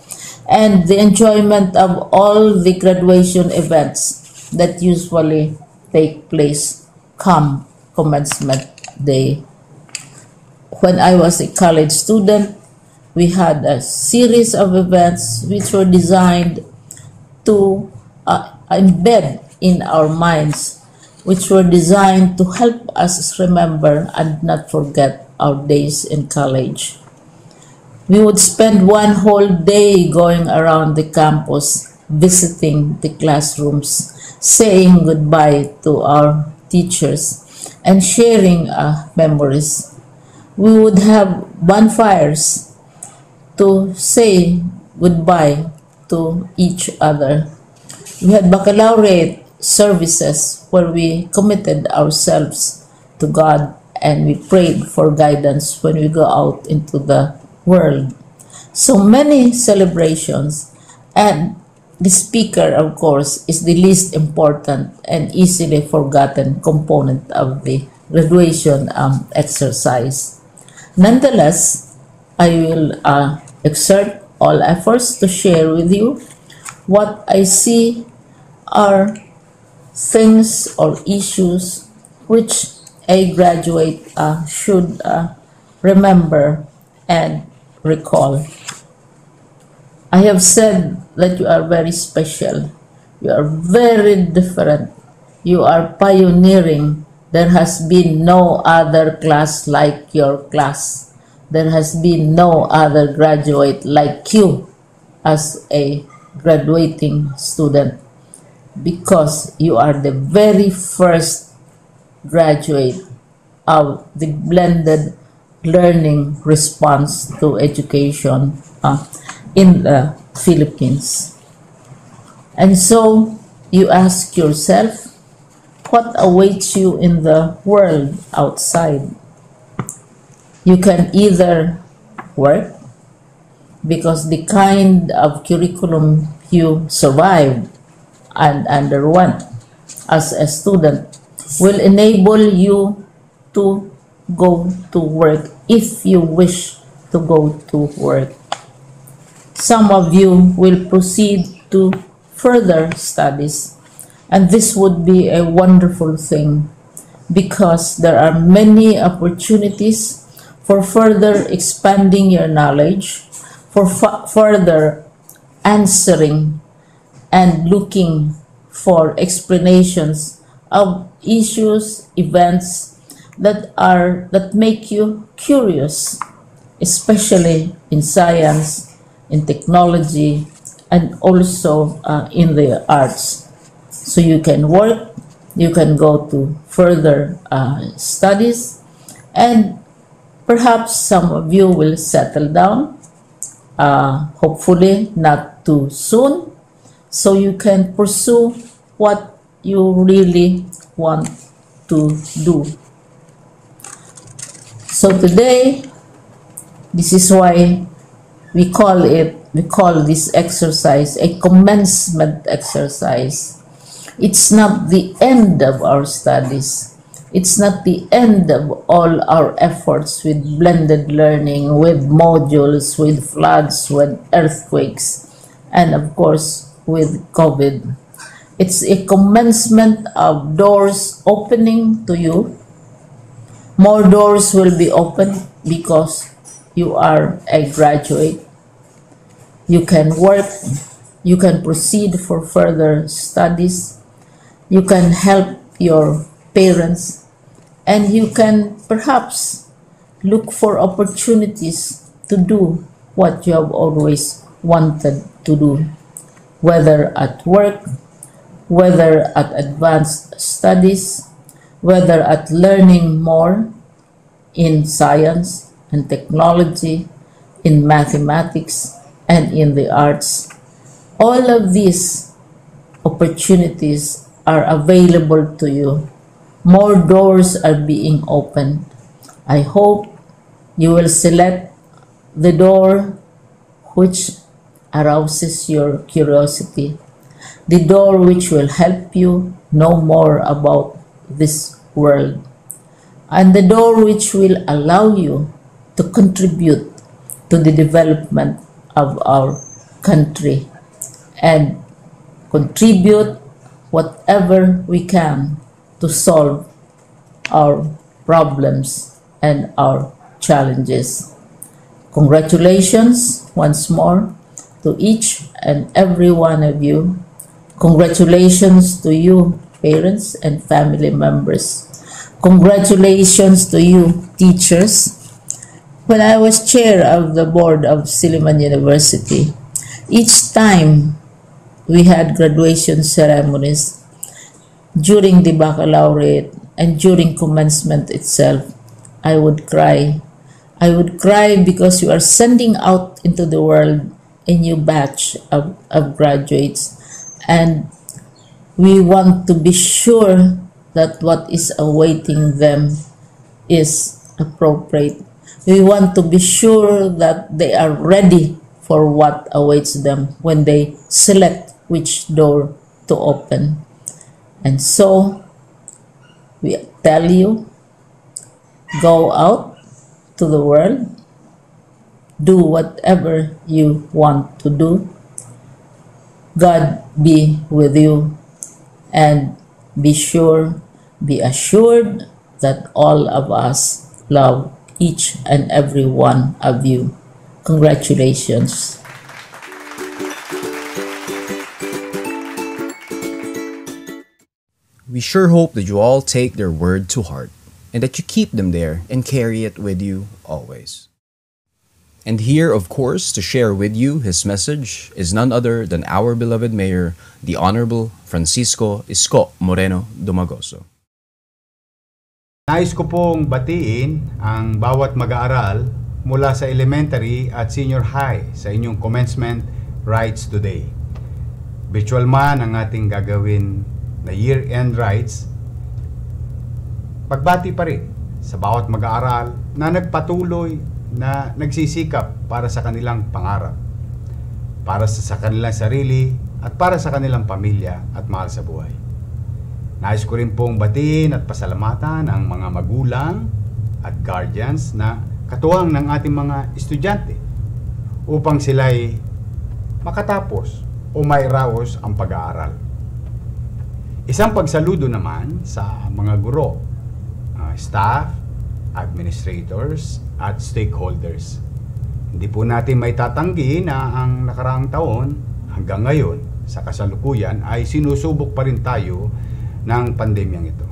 and the enjoyment of all the graduation events that usually take place come commencement day. When I was a college student, we had a series of events which were designed to embed in our minds, which were designed to help us remember and not forget our days in college. We would spend one whole day going around the campus, visiting the classrooms, saying goodbye to our teachers, and sharing memories. We would have bonfires to say goodbye to each other. We had baccalaureate services where we committed ourselves to God and we prayed for guidance when we go out into the world. So many celebrations, and the speaker, of course, is the least important and easily forgotten component of the graduation exercise. Nonetheless, I will exert all efforts to share with you what I see are things or issues which a graduate should remember, and recall. I have said that you are very special. You are very different. You are pioneering. There has been no other class like your class. There has been no other graduate like you as a graduating student, because you are the very first graduate of the blended learning response to education in the Philippines. And so you ask yourself, what awaits you in the world outside? You can either work, because the kind of curriculum you survived and underwent as a student will enable you to go to work if you wish to go to work. Some of you will proceed to further studies, and this would be a wonderful thing, because there are many opportunities for further expanding your knowledge, for further answering and looking for explanations of issues, events that make you curious, especially in science, in technology, and also in the arts. So you can work, you can go to further studies, and perhaps some of you will settle down, hopefully not too soon, so you can pursue what you really want to do. So today, this is why we call this exercise a commencement exercise. It's not the end of our studies. It's not the end of all our efforts with blended learning, with modules, with floods, with earthquakes, and of course with COVID. It's a commencement of doors opening to you. More doors will be opened because you are a graduate. You can work, you can proceed for further studies, you can help your parents, and you can perhaps look for opportunities to do what you have always wanted to do, whether at work, whether at advanced studies, whether at learning more in science and technology, in mathematics, and in the arts. All of these opportunities are available to you. More doors are being opened. I hope you will select the door which arouses your curiosity, the door which will help you know more about this world, and the door which will allow you to contribute to the development of our country and contribute whatever we can to solve our problems and our challenges. Congratulations once more to each and every one of you. Congratulations to you, parents and family members. Congratulations to you, teachers. When I was chair of the board of Silliman University, each time we had graduation ceremonies, during the baccalaureate and during commencement itself, I would cry. I would cry because you are sending out into the world a new batch of graduates, and we want to be sure that what is awaiting them is appropriate. We want to be sure that they are ready for what awaits them when they select which door to open. And so we tell you, go out to the world, do whatever you want to do. God be with you, and be assured that all of us love each and every one of you. Congratulations. We sure hope that you all take their word to heart and that you keep them there and carry it with you always. And here, of course, to share with you his message is none other than our beloved Mayor, the Honorable Francisco Isko Moreno Dumagoso. Nais ko pong batiin ang bawat mag-aaral mula sa elementary at senior high sa inyong commencement rites today. Virtual man ang ating gagawin na year-end rites, pagbati pa rin sa bawat mag-aaral na nagpatuloy na nagsisikap para sa kanilang pangarap, para sa kanilang sarili at para sa kanilang pamilya at mahal sa buhay. Nais ko rin pong batiin at pasalamatan ang mga magulang at guardians na katuwang ng ating mga estudyante upang sila'y makatapos o mairaos ang pag-aaral. Isang pagsaludo naman sa mga guro, staff, administrators, at stakeholders. Hindi po natin may tatanggi na ang nakaraang taon hanggang ngayon sa kasalukuyan ay sinusubok pa rin tayo ng pandemyang ito.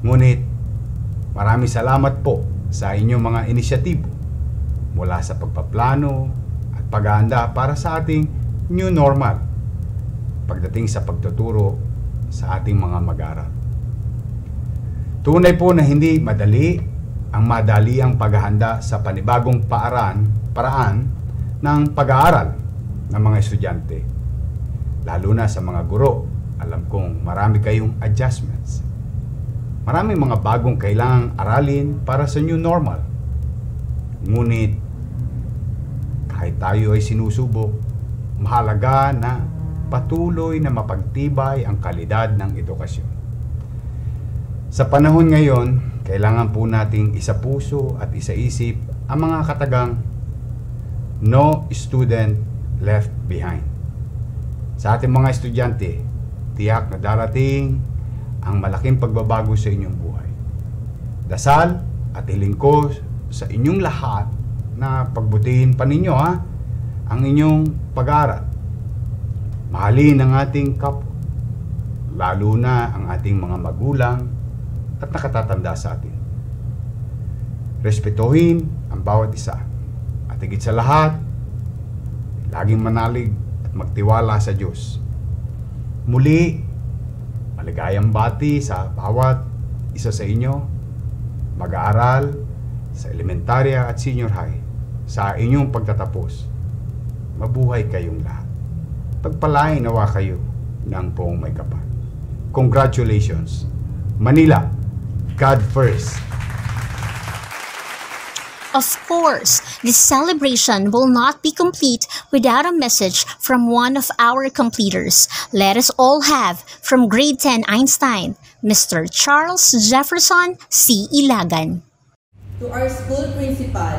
Ngunit maraming salamat po sa inyong mga inisyatibo mula sa pagpaplano at paghahanda para sa ating new normal pagdating sa pagtuturo sa ating mga mag-aaral. Tunay po na hindi madali ang paghahanda sa panibagong paraan ng pag-aaral ng mga estudyante. Lalo na sa mga guro, alam kong marami kayong adjustments. Maraming mga bagong kailangang aralin para sa new normal. Ngunit, kahit tayo ay sinusubok, mahalaga na patuloy na mapagtibay ang kalidad ng edukasyon. Sa panahon ngayon, kailangan po nating isa-puso at isa-isip ang mga katagang no student left behind. Sa ating mga estudyante, tiyak na darating ang malaking pagbabago sa inyong buhay. Dasal at hiling ko sa inyong lahat na pagbutihin pa ninyo ang inyong pag-aaral. Mahalin ang ating kapwa, lalo na ang ating mga magulang at nakatatanda sa atin. Respetuhin ang bawat isa. At higit sa lahat, laging manalig at magtiwala sa Diyos. Muli, maligayang bati sa bawat isa sa inyo, mag-aaral sa elementarya at senior high, sa inyong pagtatapos. Mabuhay kayong lahat. Pagpalain nawa kayo ng buong may kapal. Congratulations, Manila! God first. Of course, this celebration will not be complete without a message from one of our completers. Let us all have, from grade 10 Einstein, Mr. Charles Jefferson C. Ilagan. To our school principal,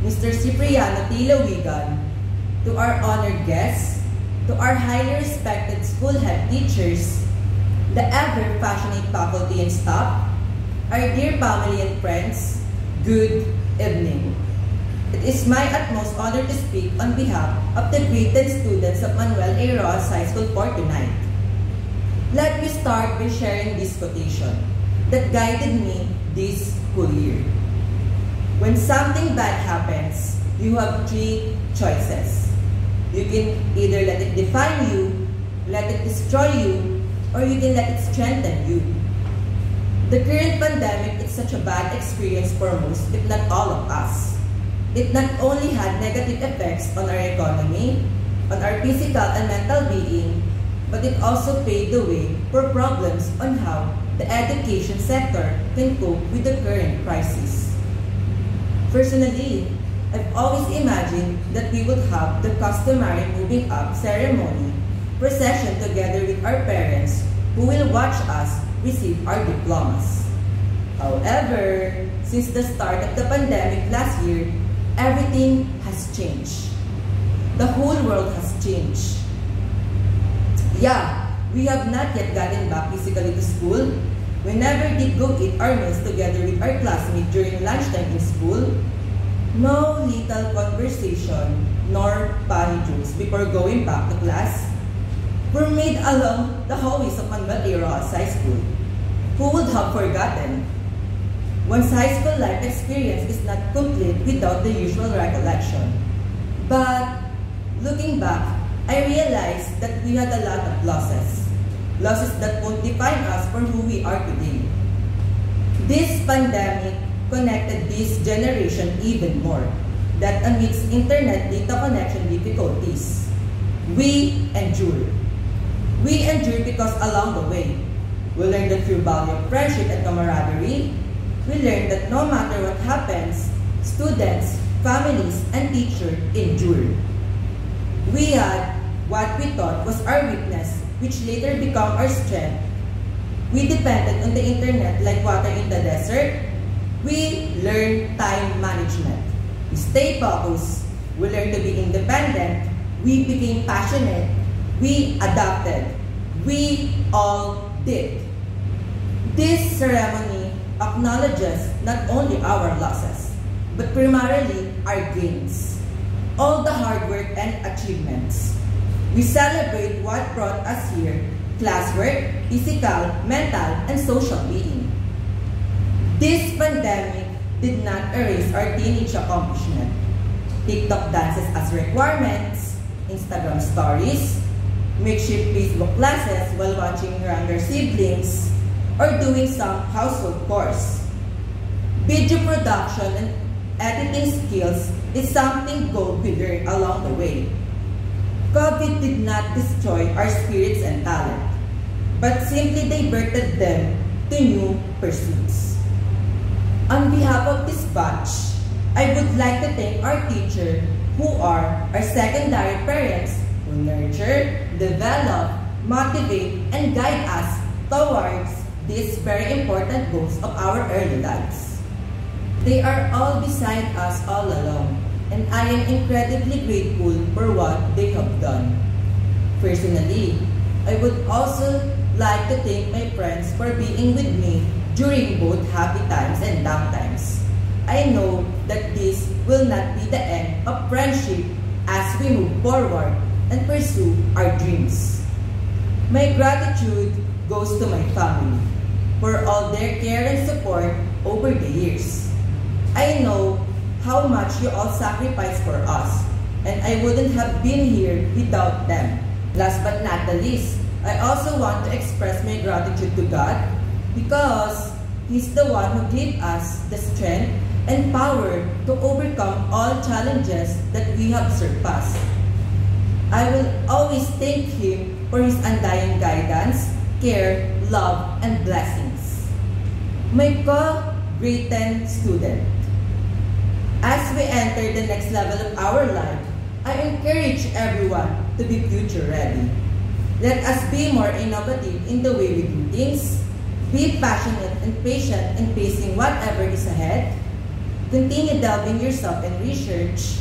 Mr. Cipriano T. Lawigan, to our honored guests, to our highly respected school head teachers, the ever-passionate faculty and staff, our dear family and friends, good evening. It is my utmost honor to speak on behalf of the grade 10 students of Manuel A. Roxas High School for tonight. Let me start by sharing this quotation that guided me this school year. When something bad happens, you have three choices. You can either let it define you, let it destroy you, or you can let it strengthen you. The current pandemic is such a bad experience for most, if not all of us. It not only had negative effects on our economy, on our physical and mental being, but it also paved the way for problems on how the education sector can cope with the current crisis. Personally, I've always imagined that we would have the customary moving up ceremony, procession together with our parents who will watch us receive our diplomas. However, since the start of the pandemic last year, everything has changed. The whole world has changed. Yeah, we have not yet gotten back physically to school, we never did go eat our meals together with our classmates during lunchtime in school. No little conversation nor funny jokes before going back to class were made along the hallways of Manuel High School. Who would have forgotten? One's high school life experience is not complete without the usual recollection. But looking back, I realized that we had a lot of losses. Losses that won't define us for who we are today. This pandemic connected this generation even more, that amidst internet data connection difficulties, we endure. We endure because along the way, we learned the true value of friendship and camaraderie. We learned that no matter what happens, students, families, and teachers endure. We had what we thought was our weakness, which later became our strength. We depended on the internet like water in the desert. We learned time management. We stayed focused. We learned to be independent. We became passionate. We adapted. We all did. This ceremony acknowledges not only our losses, but primarily our gains, all the hard work and achievements. We celebrate what brought us here: classwork, physical, mental, and social being. This pandemic did not erase our teenage accomplishment. TikTok dances as requirements, Instagram stories, makeshift Facebook classes while watching younger siblings, or doing some household chores. Video production and editing skills is something gold we learned along the way. COVID did not destroy our spirits and talent, but simply diverted them to new pursuits. On behalf of this batch, I would like to thank our teachers, who are our secondary parents, who nurture, develop, motivate, and guide us towards these very important goals of our early lives. They are all beside us all along, and I am incredibly grateful for what they have done. Personally, I would also like to thank my friends for being with me during both happy times and down times. I know that this will not be the end of friendship as we move forward and pursue our dreams. My gratitude goes to my family for all their care and support over the years. I know how much you all sacrificed for us, and I wouldn't have been here without them. Last but not the least, I also want to express my gratitude to God because He's the one who gave us the strength and power to overcome all challenges that we have surpassed. I will always thank Him for His undying guidance, care, love, and blessings. My co-grade 10 student, as we enter the next level of our life, I encourage everyone to be future ready. Let us be more innovative in the way we do things, be passionate and patient in facing whatever is ahead, continue delving yourself in research.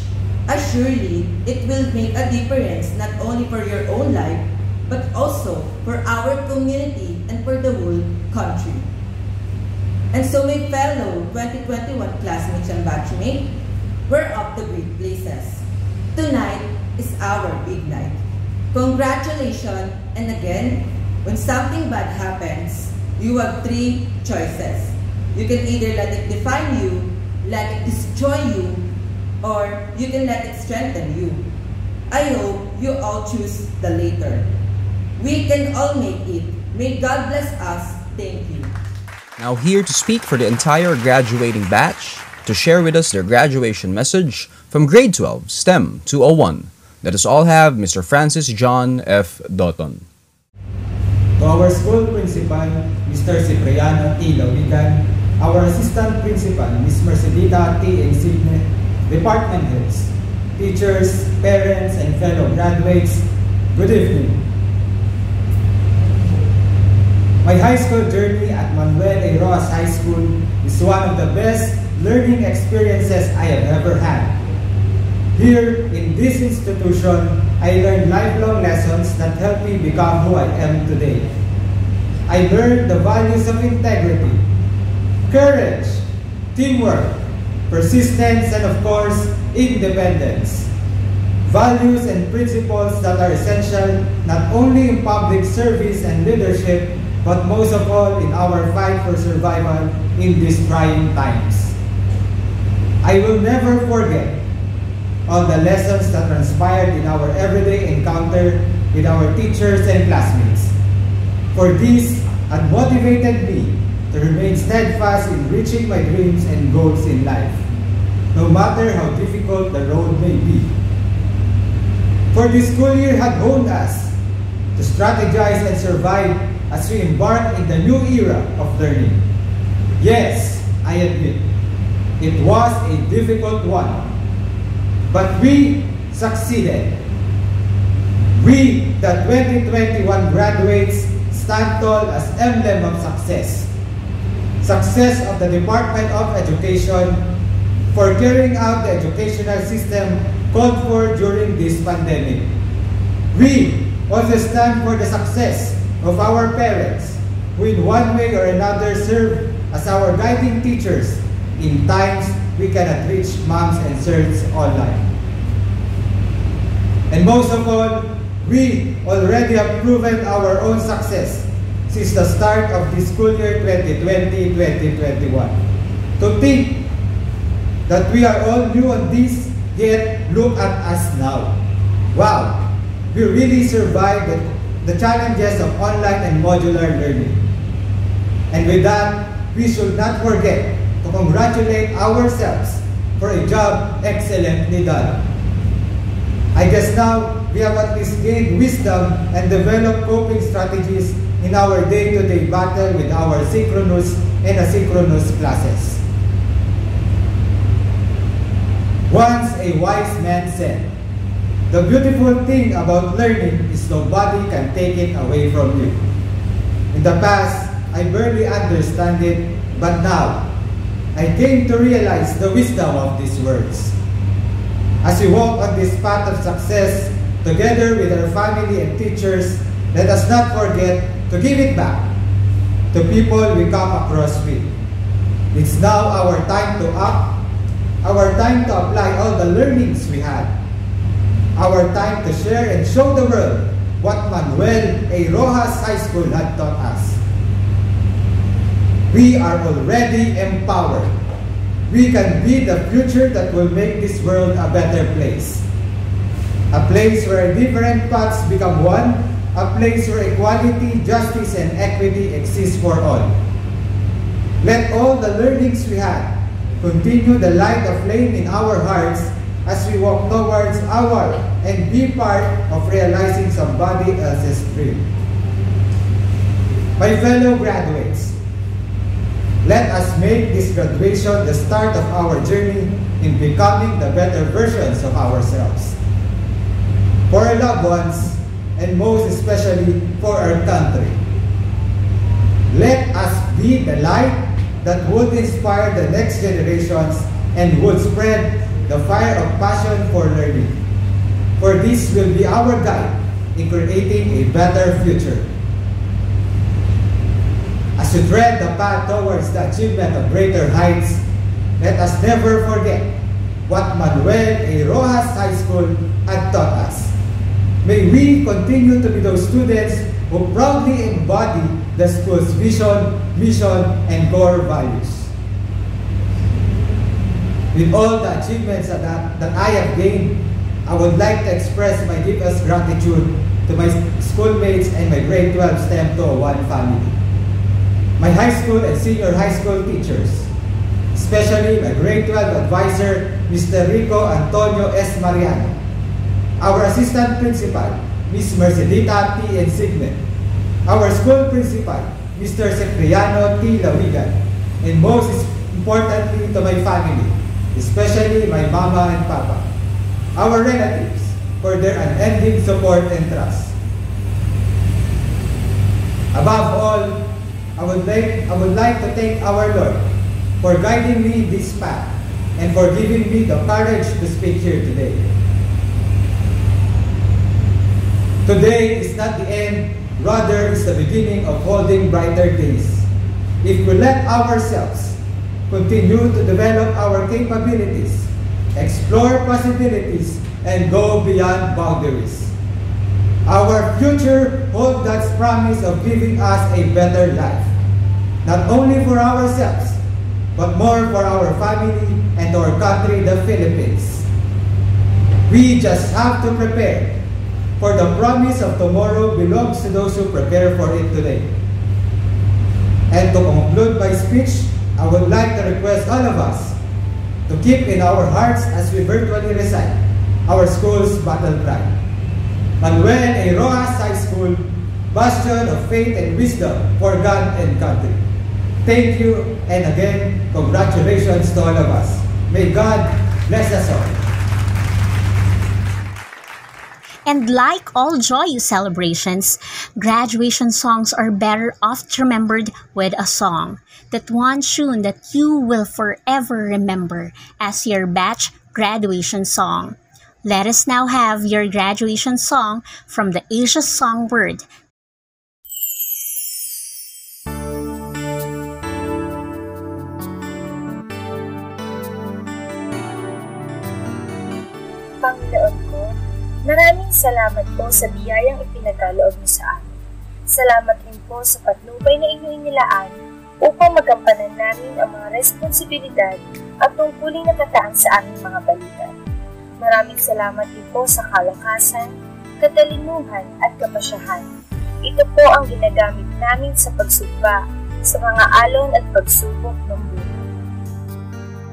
Surely, it will make a difference not only for your own life, but also for our community and for the whole country. And so my fellow 2021 classmates and batchmates, we're off to great places. Tonight is our big night. Congratulations, and again, when something bad happens, you have three choices. You can either let it define you, let it destroy you, or you can let it strengthen you. I hope you all choose the later. We can all make it. May God bless us. Thank you. Now here to speak for the entire graduating batch, to share with us their graduation message from grade 12, STEM 201. Let us all have Mr. Francis John F. Dotton. To our school principal, Mr. Cipriano T. Lawigan, our assistant principal, Ms. Mercedita T. Insigne, department heads, teachers, parents, and fellow graduates, good evening. My high school journey at Manuel High School is one of the best learning experiences I have ever had. Here, in this institution, I learned lifelong lessons that helped me become who I am today. I learned the values of integrity, courage, teamwork, persistence, and of course, independence. Values and principles that are essential not only in public service and leadership, but most of all in our fight for survival in these trying times. I will never forget all the lessons that transpired in our everyday encounter with our teachers and classmates. For this had motivated me to remain steadfast in reaching my dreams and goals in life, no matter how difficult the road may be. For this school year had honed us to strategize and survive as we embark in the new era of learning. Yes, I admit, it was a difficult one, but we succeeded. We, the 2021 graduates, stand tall as emblem of success. Success of the Department of Education for carrying out the educational system called for during this pandemic. We also stand for the success of our parents, who in one way or another serve as our guiding teachers in times we cannot reach moms and sirs online. And most of all, we already have proven our own success since the start of the school year 2020-2021. To think that we are all new on this, yet look at us now. Wow, we really survived the challenges of online and modular learning. And with that, we should not forget to congratulate ourselves for a job excellently done. I guess now we have at least gained wisdom and developed coping strategies in our day-to-day battle with our synchronous and asynchronous classes. Once a wise man said, "The beautiful thing about learning is nobody can take it away from you." In the past, I barely understand it, but now, I came to realize the wisdom of these words. As we walk on this path of success, together with our family and teachers, let us not forget to give it back to people we come across with. It's now our time to act, our time to apply all the learnings we had, our time to share and show the world what Manuel, a Roxas High School, had taught us. We are already empowered. We can be the future that will make this world a better place. A place where different paths become one, a place where equality, justice, and equity exist for all. Let all the learnings we had continue the light of flame in our hearts as we walk towards our and be part of realizing somebody else's dream. My fellow graduates, let us make this graduation the start of our journey in becoming the better versions of ourselves. For our loved ones, and most especially for our country. Let us be the light that would inspire the next generations and would spread the fire of passion for learning. For this will be our guide in creating a better future. As we tread the path towards the achievement of greater heights, let us never forget what Manuel, a Roxas High School, had taught us. May we continue to be those students who proudly embody the school's vision, mission, and core values. With all the achievements that I have gained, I would like to express my deepest gratitude to my schoolmates and my grade 12 STEM 201 family. My high school and senior high school teachers, especially my grade 12 advisor, Mr. Rico Antonio S. Mariano, our assistant principal, Ms. Mercedita T. Insigne, our school principal, Mr. Cipriano T. Lawigan, and most importantly to my family, especially my mama and papa, our relatives, for their unending support and trust. Above all, I would like to thank our Lord for guiding me in this path and for giving me the courage to speak here today. Today is not the end, rather is the beginning of holding brighter days. If we let ourselves continue to develop our capabilities, explore possibilities, and go beyond boundaries, our future holds God's promise of giving us a better life, not only for ourselves, but more for our family and our country, the Philippines. We just have to prepare, for the promise of tomorrow belongs to those who prepare for it today. And to conclude my speech, I would like to request all of us to keep in our hearts as we virtually recite our school's battle cry. Manuel A. Roxas High School, bastion of faith and wisdom for God and country. Thank you, and again, congratulations to all of us. May God bless us all. And like all joyous celebrations, graduation songs are better oft remembered with a song. That one tune that you will forever remember as your batch graduation song. Let us now have your graduation song from the Asia Songbird. Panginoon ko, maraming salamat po sa biyayang ipinagkaloob niyo sa amin. Salamat rin po sa patnubay na inyong inilaan upang magampanan namin ang mga responsibilidad at tungkuling nakataan sa aming mga balikan. Maraming salamat din po sa kalakasan, katalinuhan at kapasyahan. Ito po ang ginagamit namin sa pagsugba sa mga alon at pagsubok ng buhay.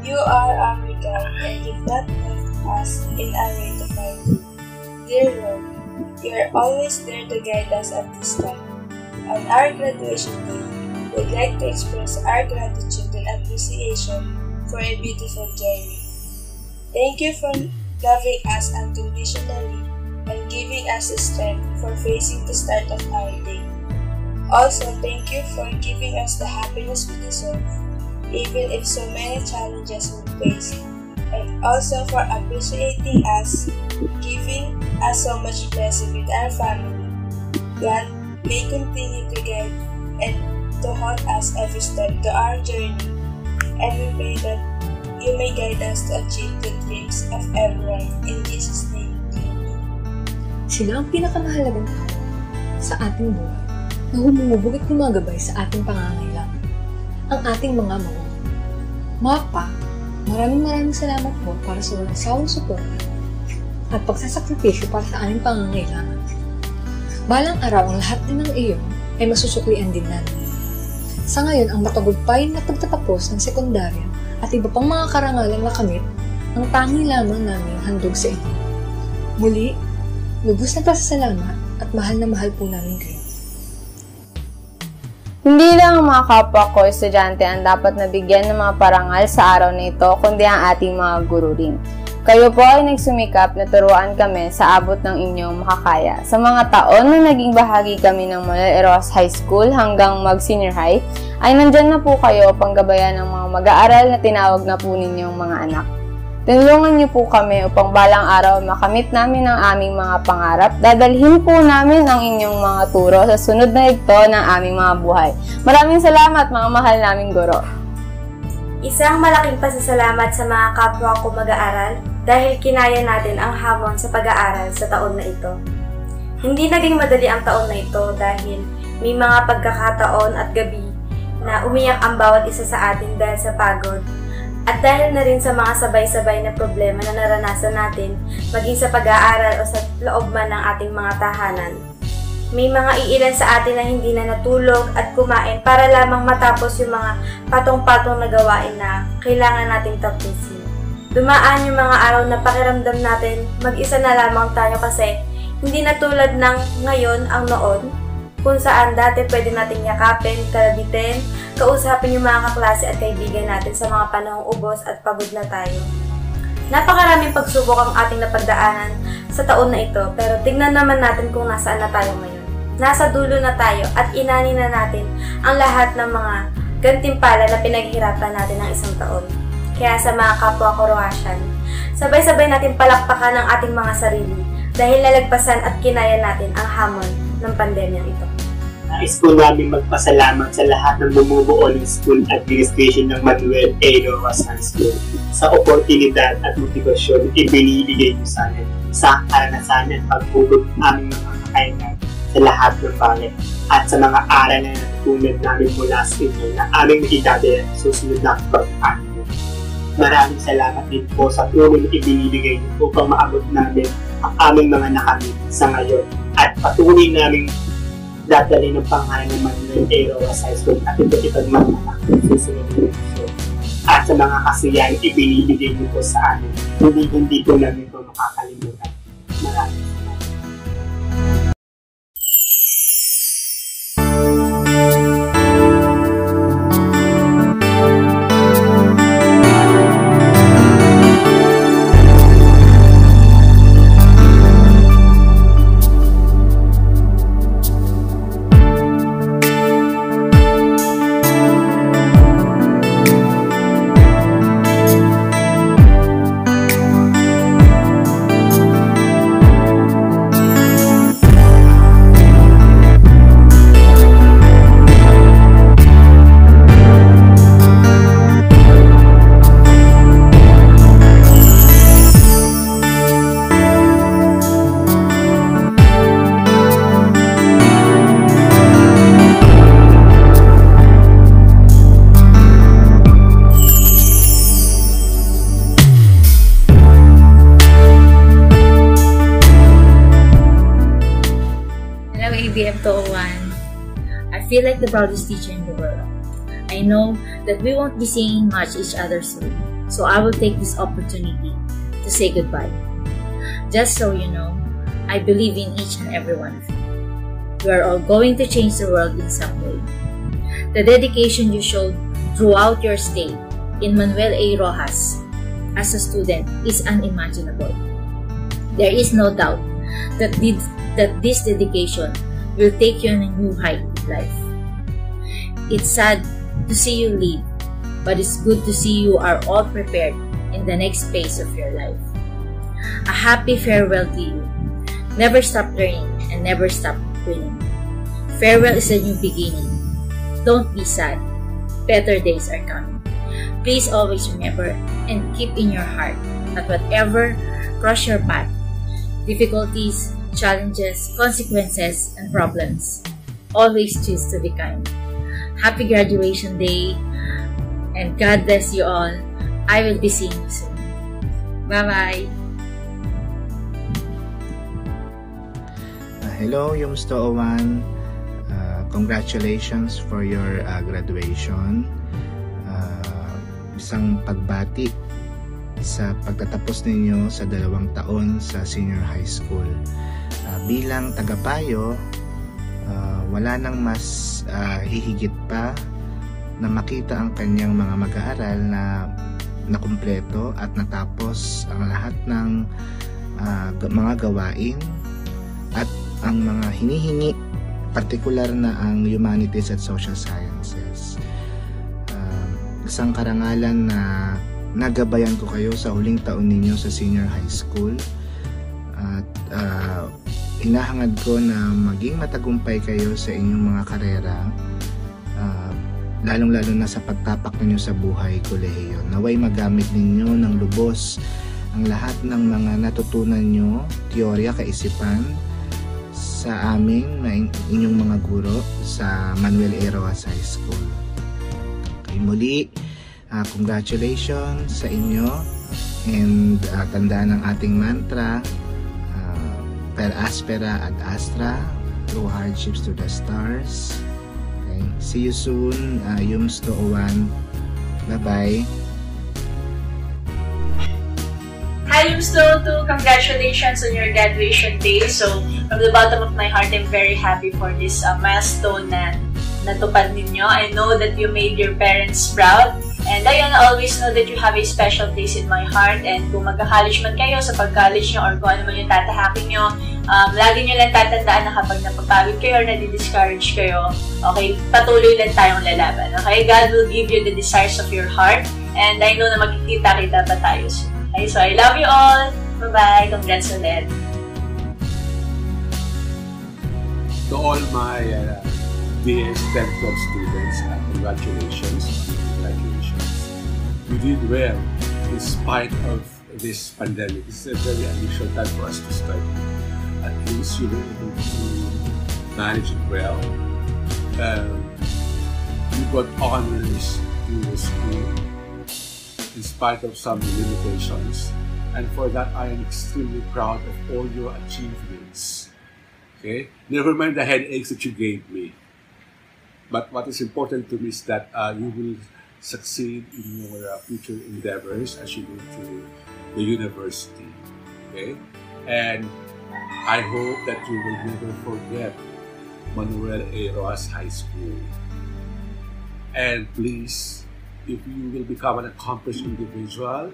You are our guide and did not left us in our way to find you. Dear Lord, you are always there to guide us at this time. On our graduation day, we'd like to express our gratitude and appreciation for a beautiful journey. Thank you for loving us unconditionally and giving us the strength for facing the start of our day. Also, thank you for giving us the happiness we deserve, even if so many challenges we face, and also for appreciating us, giving us so much blessing with our family. God may continue to guide and to hold us every step to our journey, and we pray that you may guide us to achieve the dreams of everyone. In Jesus' name, amen. Sila ang pinakamahalagang tao sa ating buhay na humubog at gumagabay sa ating pangangailangan. Ang ating mga magulang. Mga pa, maraming salamat po para sa walang sawang suporta at pagsasakripisyo para sa aming pangangailangan. Balang araw ang lahat din ng iyon ay masusuklian din namin. Sa ngayon, ang matagumpay na pagtatapos ng sekundarya at iba pang mga karangalang nakamit ang tanging lamang namin handog sa inyo. Muli, lubos na pasasalamat at mahal na mahal po namin kayo. Hindi lang ang mga kapwa ko estudyante ang dapat nabigyan ng mga parangal sa araw na ito, kundi ang ating mga guro rin. Kayo po ay nagsumikap na turuan kami sa abot ng inyong makakaya. Sa mga taon na naging bahagi kami ng Manuel Roxas High School hanggang mag-senior high, ay nandyan na po kayo panggabayan ng mga mag-aaral na tinawag na po ninyong mga anak. Tinulungan niyo po kami upang balang araw makamit namin ang aming mga pangarap. Dadalhin po namin ang inyong mga turo sa sunod na yugto ng aming mga buhay. Maraming salamat mga mahal naming guro. Isang malaking pasasalamat sa mga kapwa ko mag-aaral dahil kinaya natin ang hamon sa pag-aaral sa taon na ito. Hindi naging madali ang taon na ito dahil may mga pagkakataon at gabi na umiyak ang bawat isa sa atin dahil sa pagod at dahil na rin sa mga sabay-sabay na problema na naranasan natin maging sa pag-aaral o sa loob man ng ating mga tahanan. May mga iilan sa atin na hindi na natulog at kumain para lamang matapos yung mga patong-patong na gawain na kailangan nating tapusin. Dumaan yung mga araw na pakiramdam natin mag-isa na lamang tayo kasi hindi na tulad ng ngayon ang noon kung saan dati pwede nating yakapin, kalabitin, kausapin yung mga kaklase at kaibigan natin sa mga panahong ubos at pagod na tayo. Napakaraming pagsubok ang ating napagdaanan sa taon na ito pero tignan naman natin kung nasaan na tayo ngayon. Nasa dulo na tayo at inani na natin ang lahat ng mga gantimpala na pinaghirapan natin ng isang taon. Kaya sa mga kapwa ko Roxasian, sabay-sabay natin palakpakan ang ating mga sarili dahil nalagpasan at kinaya natin ang hamon ng pandemyang ito. Nais po namin magpasalamat sa lahat ng bumubuo ng school administration ng Manuel A. Roxas High School sa oportunidad at motibasyon ibinibigay niyo sa amin sa karanasan at pagbubog aming mga kakainan sa lahat ng bagay at sa mga aral na natutunan namin mula sa inyo na aming makidadala sa susunod na pag-aaral. Maraming salamat din po sa tulong na ibinibigay niyo upang maabot namin ang aming mga nakamit sa ngayon at patuloy namin dadali ng pangalan ng Manuel A. Roxas High School at ito mga anak ng susunod na episode. At sa mga kasiyahan ibinibigay niyo po sa amin, hindi po namin po makakalimutan. Maraming salamat. ABM 201. I feel like the proudest teacher in the world. I know that we won't be seeing much each other soon, so I will take this opportunity to say goodbye. Just so you know, I believe in each and every one of you. We are all going to change the world in some way. The dedication you showed throughout your stay in Manuel A. Roxas as a student is unimaginable. There is no doubt that this dedication will take you on a new height in life. It's sad to see you leave, but it's good to see you are all prepared in the next phase of your life. A happy farewell to you. Never stop learning and never stop winning. Farewell is a new beginning. Don't be sad. Better days are coming. Please always remember and keep in your heart that whatever cross your path, difficulties, challenges, consequences, and problems, always choose to be kind. Happy graduation day, and God bless you all. I will be seeing you soon. Bye-bye! Hello, Yums 201. Congratulations for your graduation. Isang pagbati sa pagtatapos ninyo sa 2 taon sa senior high school. Bilang tagapayo, wala nang mas hihigit pa na makita ang kanyang mga mag-aaral na nakumpleto at natapos ang lahat ng mga gawain at ang mga hinihingi, partikular na ang humanities at social sciences. Isang karangalan na nagabayan ko kayo sa huling taon ninyo sa senior high school at hinahangad ko na maging matagumpay kayo sa inyong mga karera, lalong-lalo na sa pagtapak ninyo sa buhay kolehiyo. Naway magamit ninyo ng lubos ang lahat ng mga natutunan nyo, teorya, kaisipan sa aming inyong mga guro sa Manuel A. Roxas High School. Okay, muli, congratulations sa inyo, and tandaan ang ating mantra, per aspera ad astra, through hardships to the stars. Okay. See you soon, Yums 201. Bye-bye. Hi, Yums 202. Congratulations on your graduation day. So, from the bottom of my heart, I'm very happy for this milestone na natupad ninyo. I know that you made your parents proud. And I always know that you have a special place in my heart, and kung magka-college man kayo, sa pag-college nyo or kung ano man yung tatahakin nyo, lagi nyo lang tatandaan na kapag napapagod kayo or nadi-discourage kayo, okay, patuloy lang tayong lalaban. Okay, God will give you the desires of your heart, and I know na magkikita-kita pa tayo soon. Okay, so I love you all. Bye-bye. Congrats ulit. To all my dear 10th students, congratulations on graduations. You did well in spite of this pandemic. It's a very unusual time for us to study. At least you were able to manage it well. You got honors in the school in spite of some limitations. And for that, I am extremely proud of all your achievements. Okay? Never mind the headaches that you gave me. But what is important to me is that you will succeed in your future endeavors as you go to the university. Okay? And I hope that you will never forget Manuel A. Roxas High School. And please, if you will become an accomplished individual,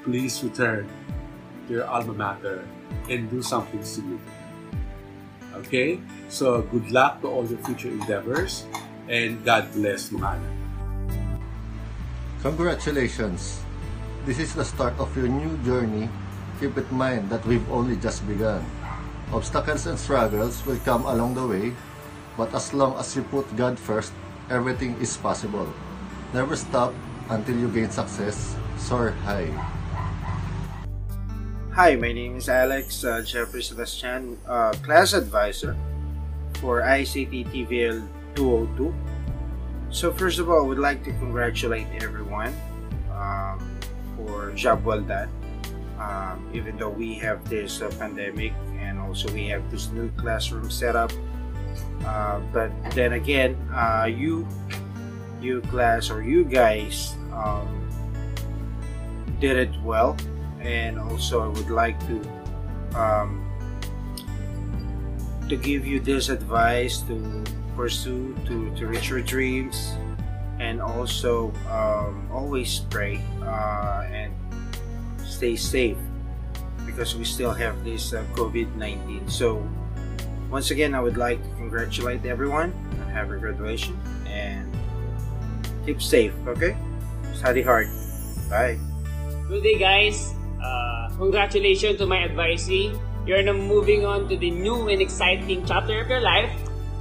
please return to your alma mater and do something significant. Okay? So good luck to all your future endeavors and God bless mga anak. Congratulations! This is the start of your new journey. Keep in mind that we've only just begun. Obstacles and struggles will come along the way, but as long as you put God first, everything is possible. Never stop until you gain success. Soar high. Hi, my name is Alex Jeffrey Sebastian, class advisor for ICT TVL 202. So first of all, I would like to congratulate everyone for job well done. Even though we have this pandemic and also we have this new classroom setup, but then again, you class or you guys did it well. And also I would like to give you this advice to pursue to reach your dreams, and also always pray and stay safe because we still have this COVID-19. So once again, I would like to congratulate everyone on having graduation and keep safe, okay? Study hard. Bye. Good day, guys. Congratulations to my advisee. You're now moving on to the new and exciting chapter of your life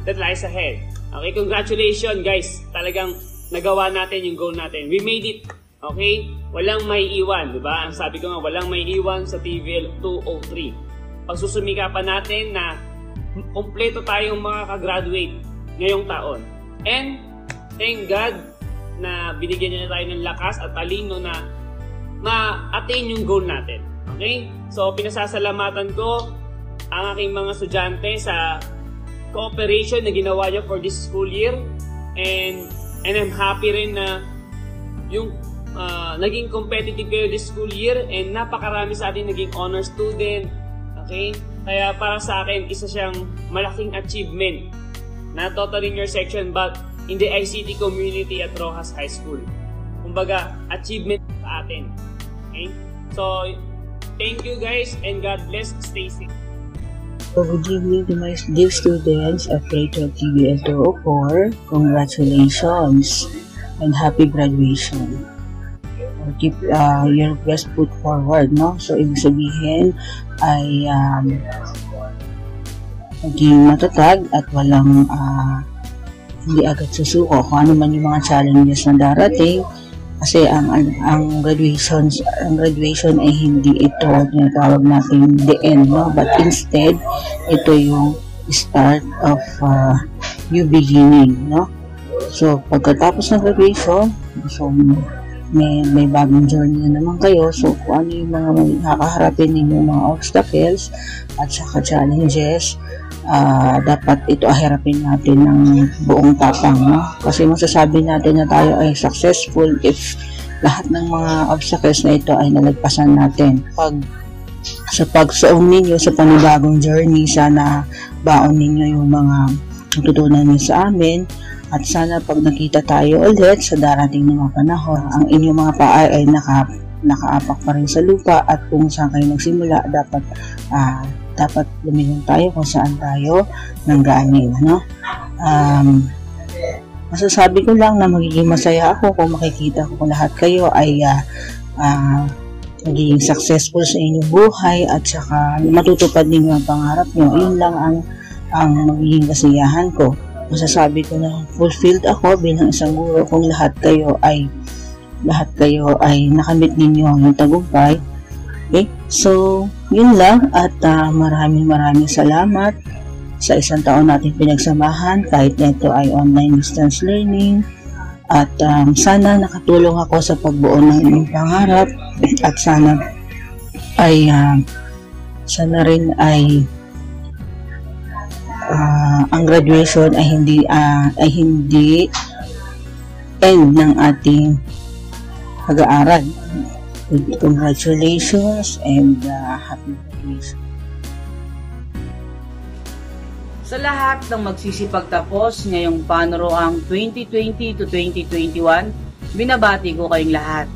that lies ahead. Okay, congratulations guys. Talagang nagawa natin yung goal natin. We made it. Okay? Walang may iwan, di ba? Ang sabi ko nga, walang may iwan sa TVL 203. Pagsusumikapan natin na kompleto tayong makakagraduate ngayong taon. And thank God na binigyan niya na tayo ng lakas at talino na ma-attain yung goal natin. Okay? So, pinasasalamatan ko ang aking mga estudyante sa cooperation na ginawa niyo for this school year. And I'm happy rin na yung naging competitive kayo this school year and napakarami sa atin naging honor student. Okay? Kaya para sa akin, isa siyang malaking achievement na totally in your section but in the ICT community at Roxas High School. Kumbaga, achievement sa atin. Okay? So, thank you guys and God bless. Stay safe. Good evening to my dear students of grade 12 TVL 204. Congratulations and happy graduation. Keep your best foot forward, no? So, ibig sabihin ay maging matatag at walang hindi agad susuko kung ano man yung mga challenges na darating. Kasi ang graduation ay hindi ito tinatawag natin the end, no? But instead, ito yung start of new beginning, no? So, pagkatapos ng graduation, so may bagong journey na naman kayo. So, kung ano yung mga kakaharapin ninyo mga obstacles at saka challenges, dapat ito harapin natin ng buong tapang, no? Kasi masasabi natin na tayo ay successful if lahat ng mga obstacles na ito ay nalagpasan natin. Sa pagsuong ninyo sa panibagong journey, sana baon ninyo yung mga natutunan niyo sa amin, at sana pag nakita tayo ulit sa darating na mga panahon, ang inyong mga paa ay nakaapak pa rin sa lupa, at kung saan kayo nagsimula, dapat lumingon tayo kung saan tayo nanggaling, no? Masasabi ko lang na magiging masaya ako kung makikita ko kung lahat kayo ay magiging successful sa inyong buhay at saka matutupad ninyo ang pangarap nyo. Yun lang ang ang magiging kasiyahan ko. Masasabi ko na fulfilled ako bilang isang guro kung lahat kayo ay nakamit ninyo ang tagumpay. Okay? So, yun lang at maraming salamat sa isang taon natin pinagsamahan kahit na ito ay online distance learning. At sana nakatulong ako sa pagbuo ng inyong pangarap at sana rin ay ang graduation ay hindi end ng ating pag-aaral. Congratulations and happy graduation. Sa lahat ng magsisipagtapos ngayong panuroang 2020 to 2021, binabati ko kayong lahat.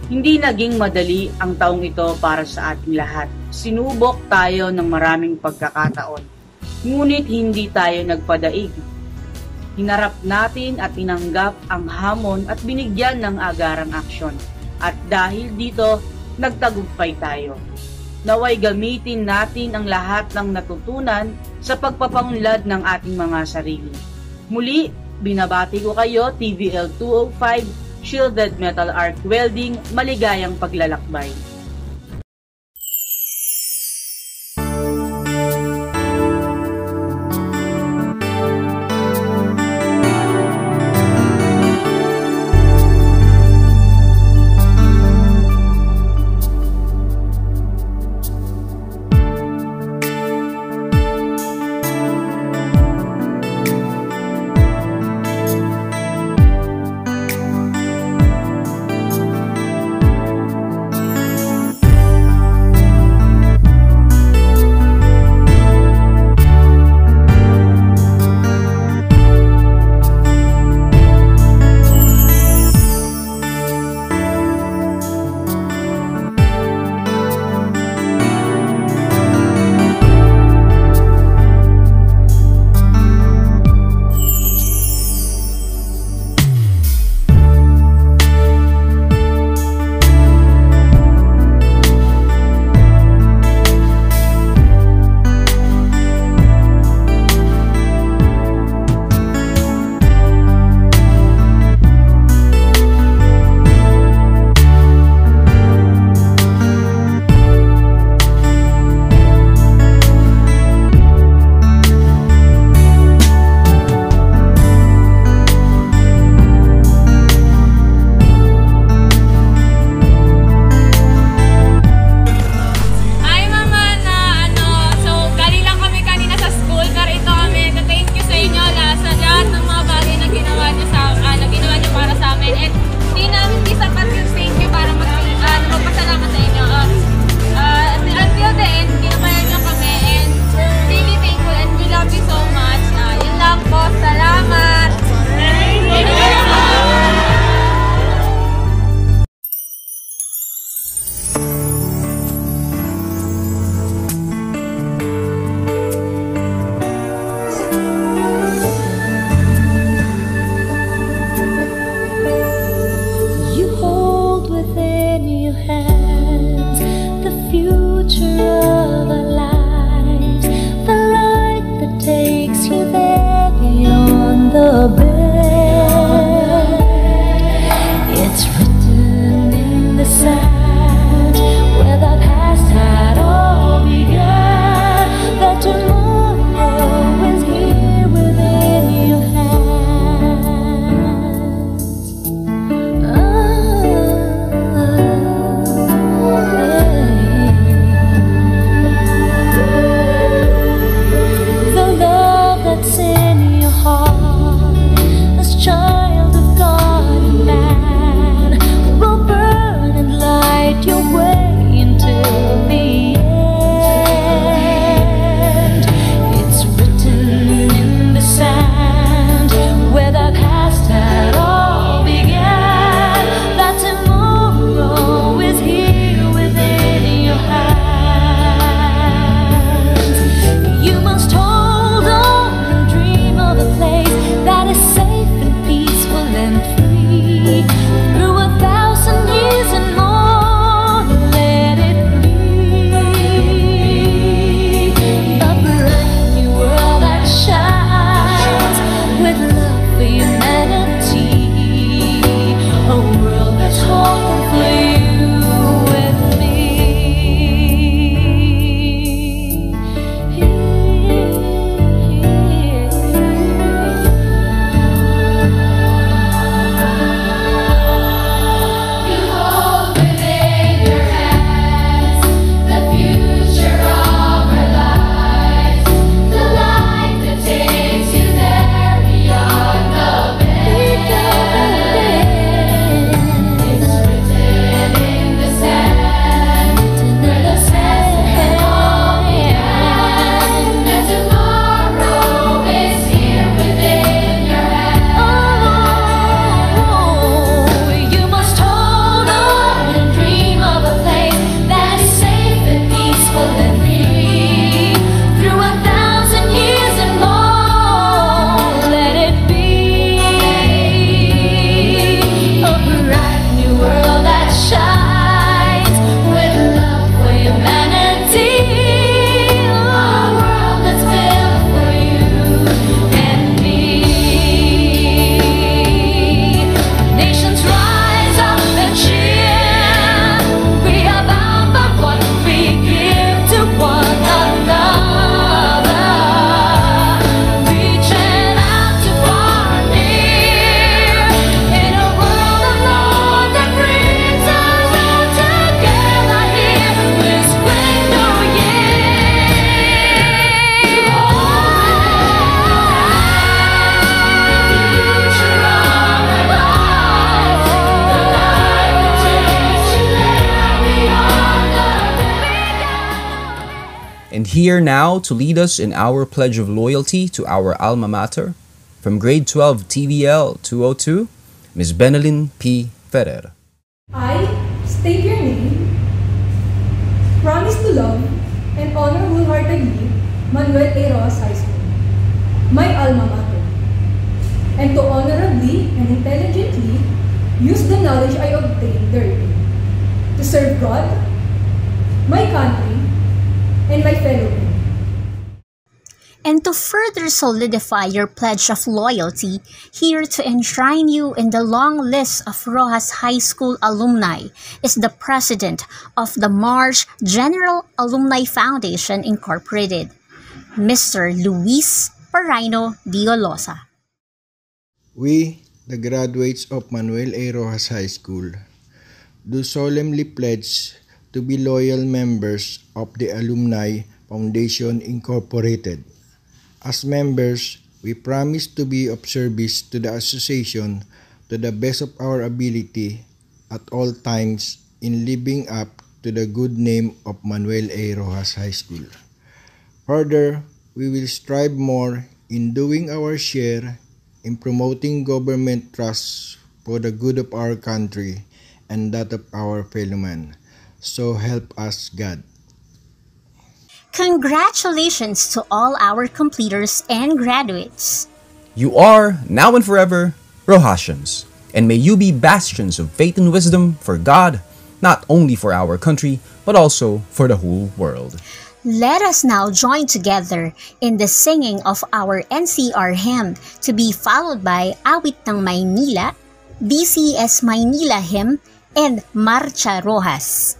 Hindi naging madali ang taong ito para sa ating lahat. Sinubok tayo ng maraming pagkakataon. Ngunit hindi tayo nagpadaig. Hinarap natin at tinanggap ang hamon at binigyan ng agarang aksyon. At dahil dito, nagtagumpay tayo. Naway gamitin natin ang lahat ng natutunan sa pagpapaunlad ng ating mga sarili. Muli, binabati ko kayo, TVL 205, Shielded Metal Arc Welding, maligayang paglalakbay. And here now to lead us in our pledge of loyalty to our alma mater, from grade 12 TVL 202, Ms. Benelin P. Ferrer. I state your name, promise to love and honor wholeheartedly Manuel A. Roxas High School, my alma mater, and to honorably and intelligently use the knowledge I obtained therein to serve God, my country, and my fellow men. And to further solidify your pledge of loyalty, here to enshrine you in the long list of Roxas High School alumni is the president of the March General Alumni Foundation Incorporated, Mr. Luis Paraino Diolosa. We, the graduates of Manuel A. Roxas High School, do solemnly pledge to be loyal members of the Alumni Foundation Incorporated. As members, we promise to be of service to the association to the best of our ability at all times in living up to the good name of Manuel A. Roxas High School. Further, we will strive more in doing our share in promoting government trust for the good of our country and that of our fellow man. So help us God. Congratulations to all our completers and graduates. You are, now and forever, Roxasians, and may you be bastions of faith and wisdom for God, not only for our country, but also for the whole world. Let us now join together in the singing of our NCR hymn, to be followed by Awit ng Maynila, BCS Maynila Hymn, and Marcha Roxas.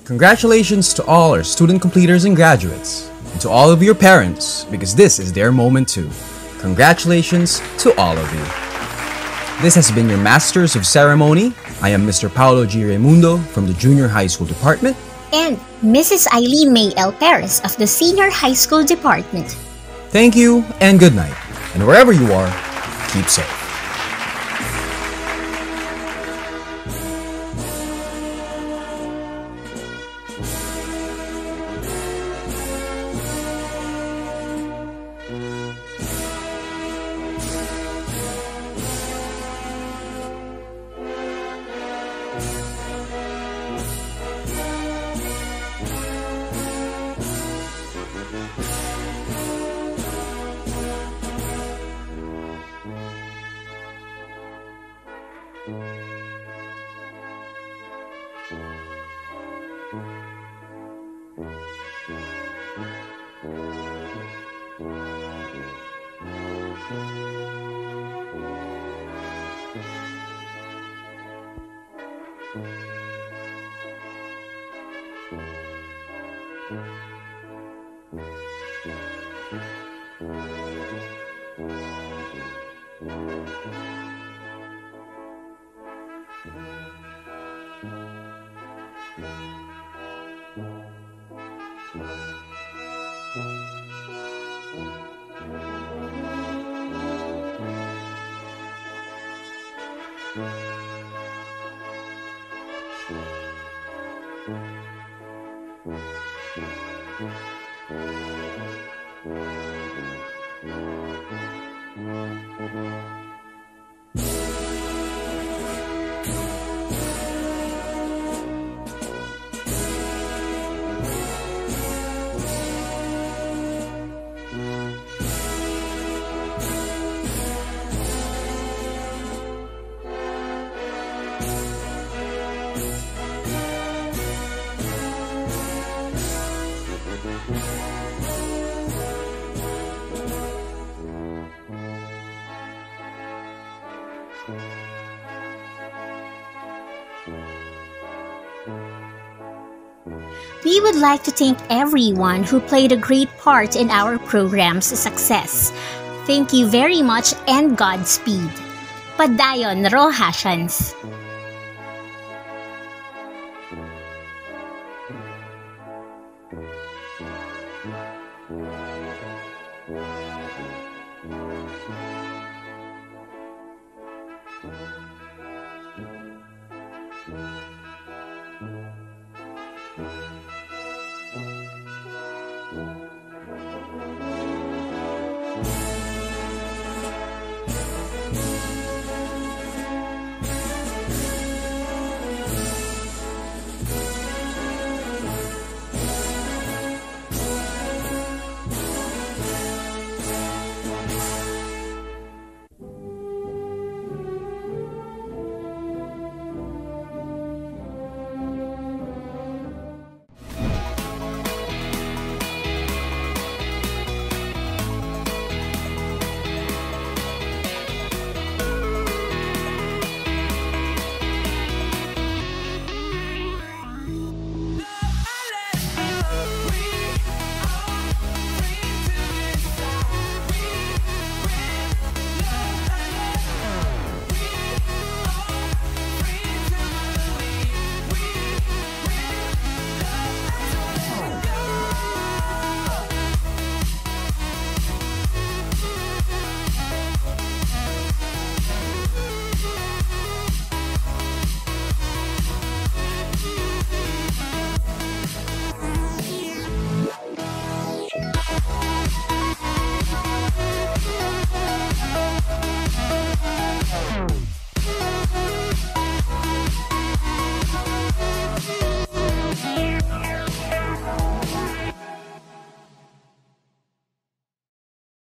Congratulations to all our student completers and graduates, and to all of your parents, because this is their moment too. Congratulations to all of you. This has been your Masters of Ceremony. I am Mr. Paolo G. Raimundo from the Junior High School Department. And Mrs. Eileen May L. Perez of the Senior High School Department. Thank you and good night. And wherever you are, keep safe. We would like to thank everyone who played a great part in our program's success. Thank you very much and Godspeed. Padayon Roxasians. Thank you.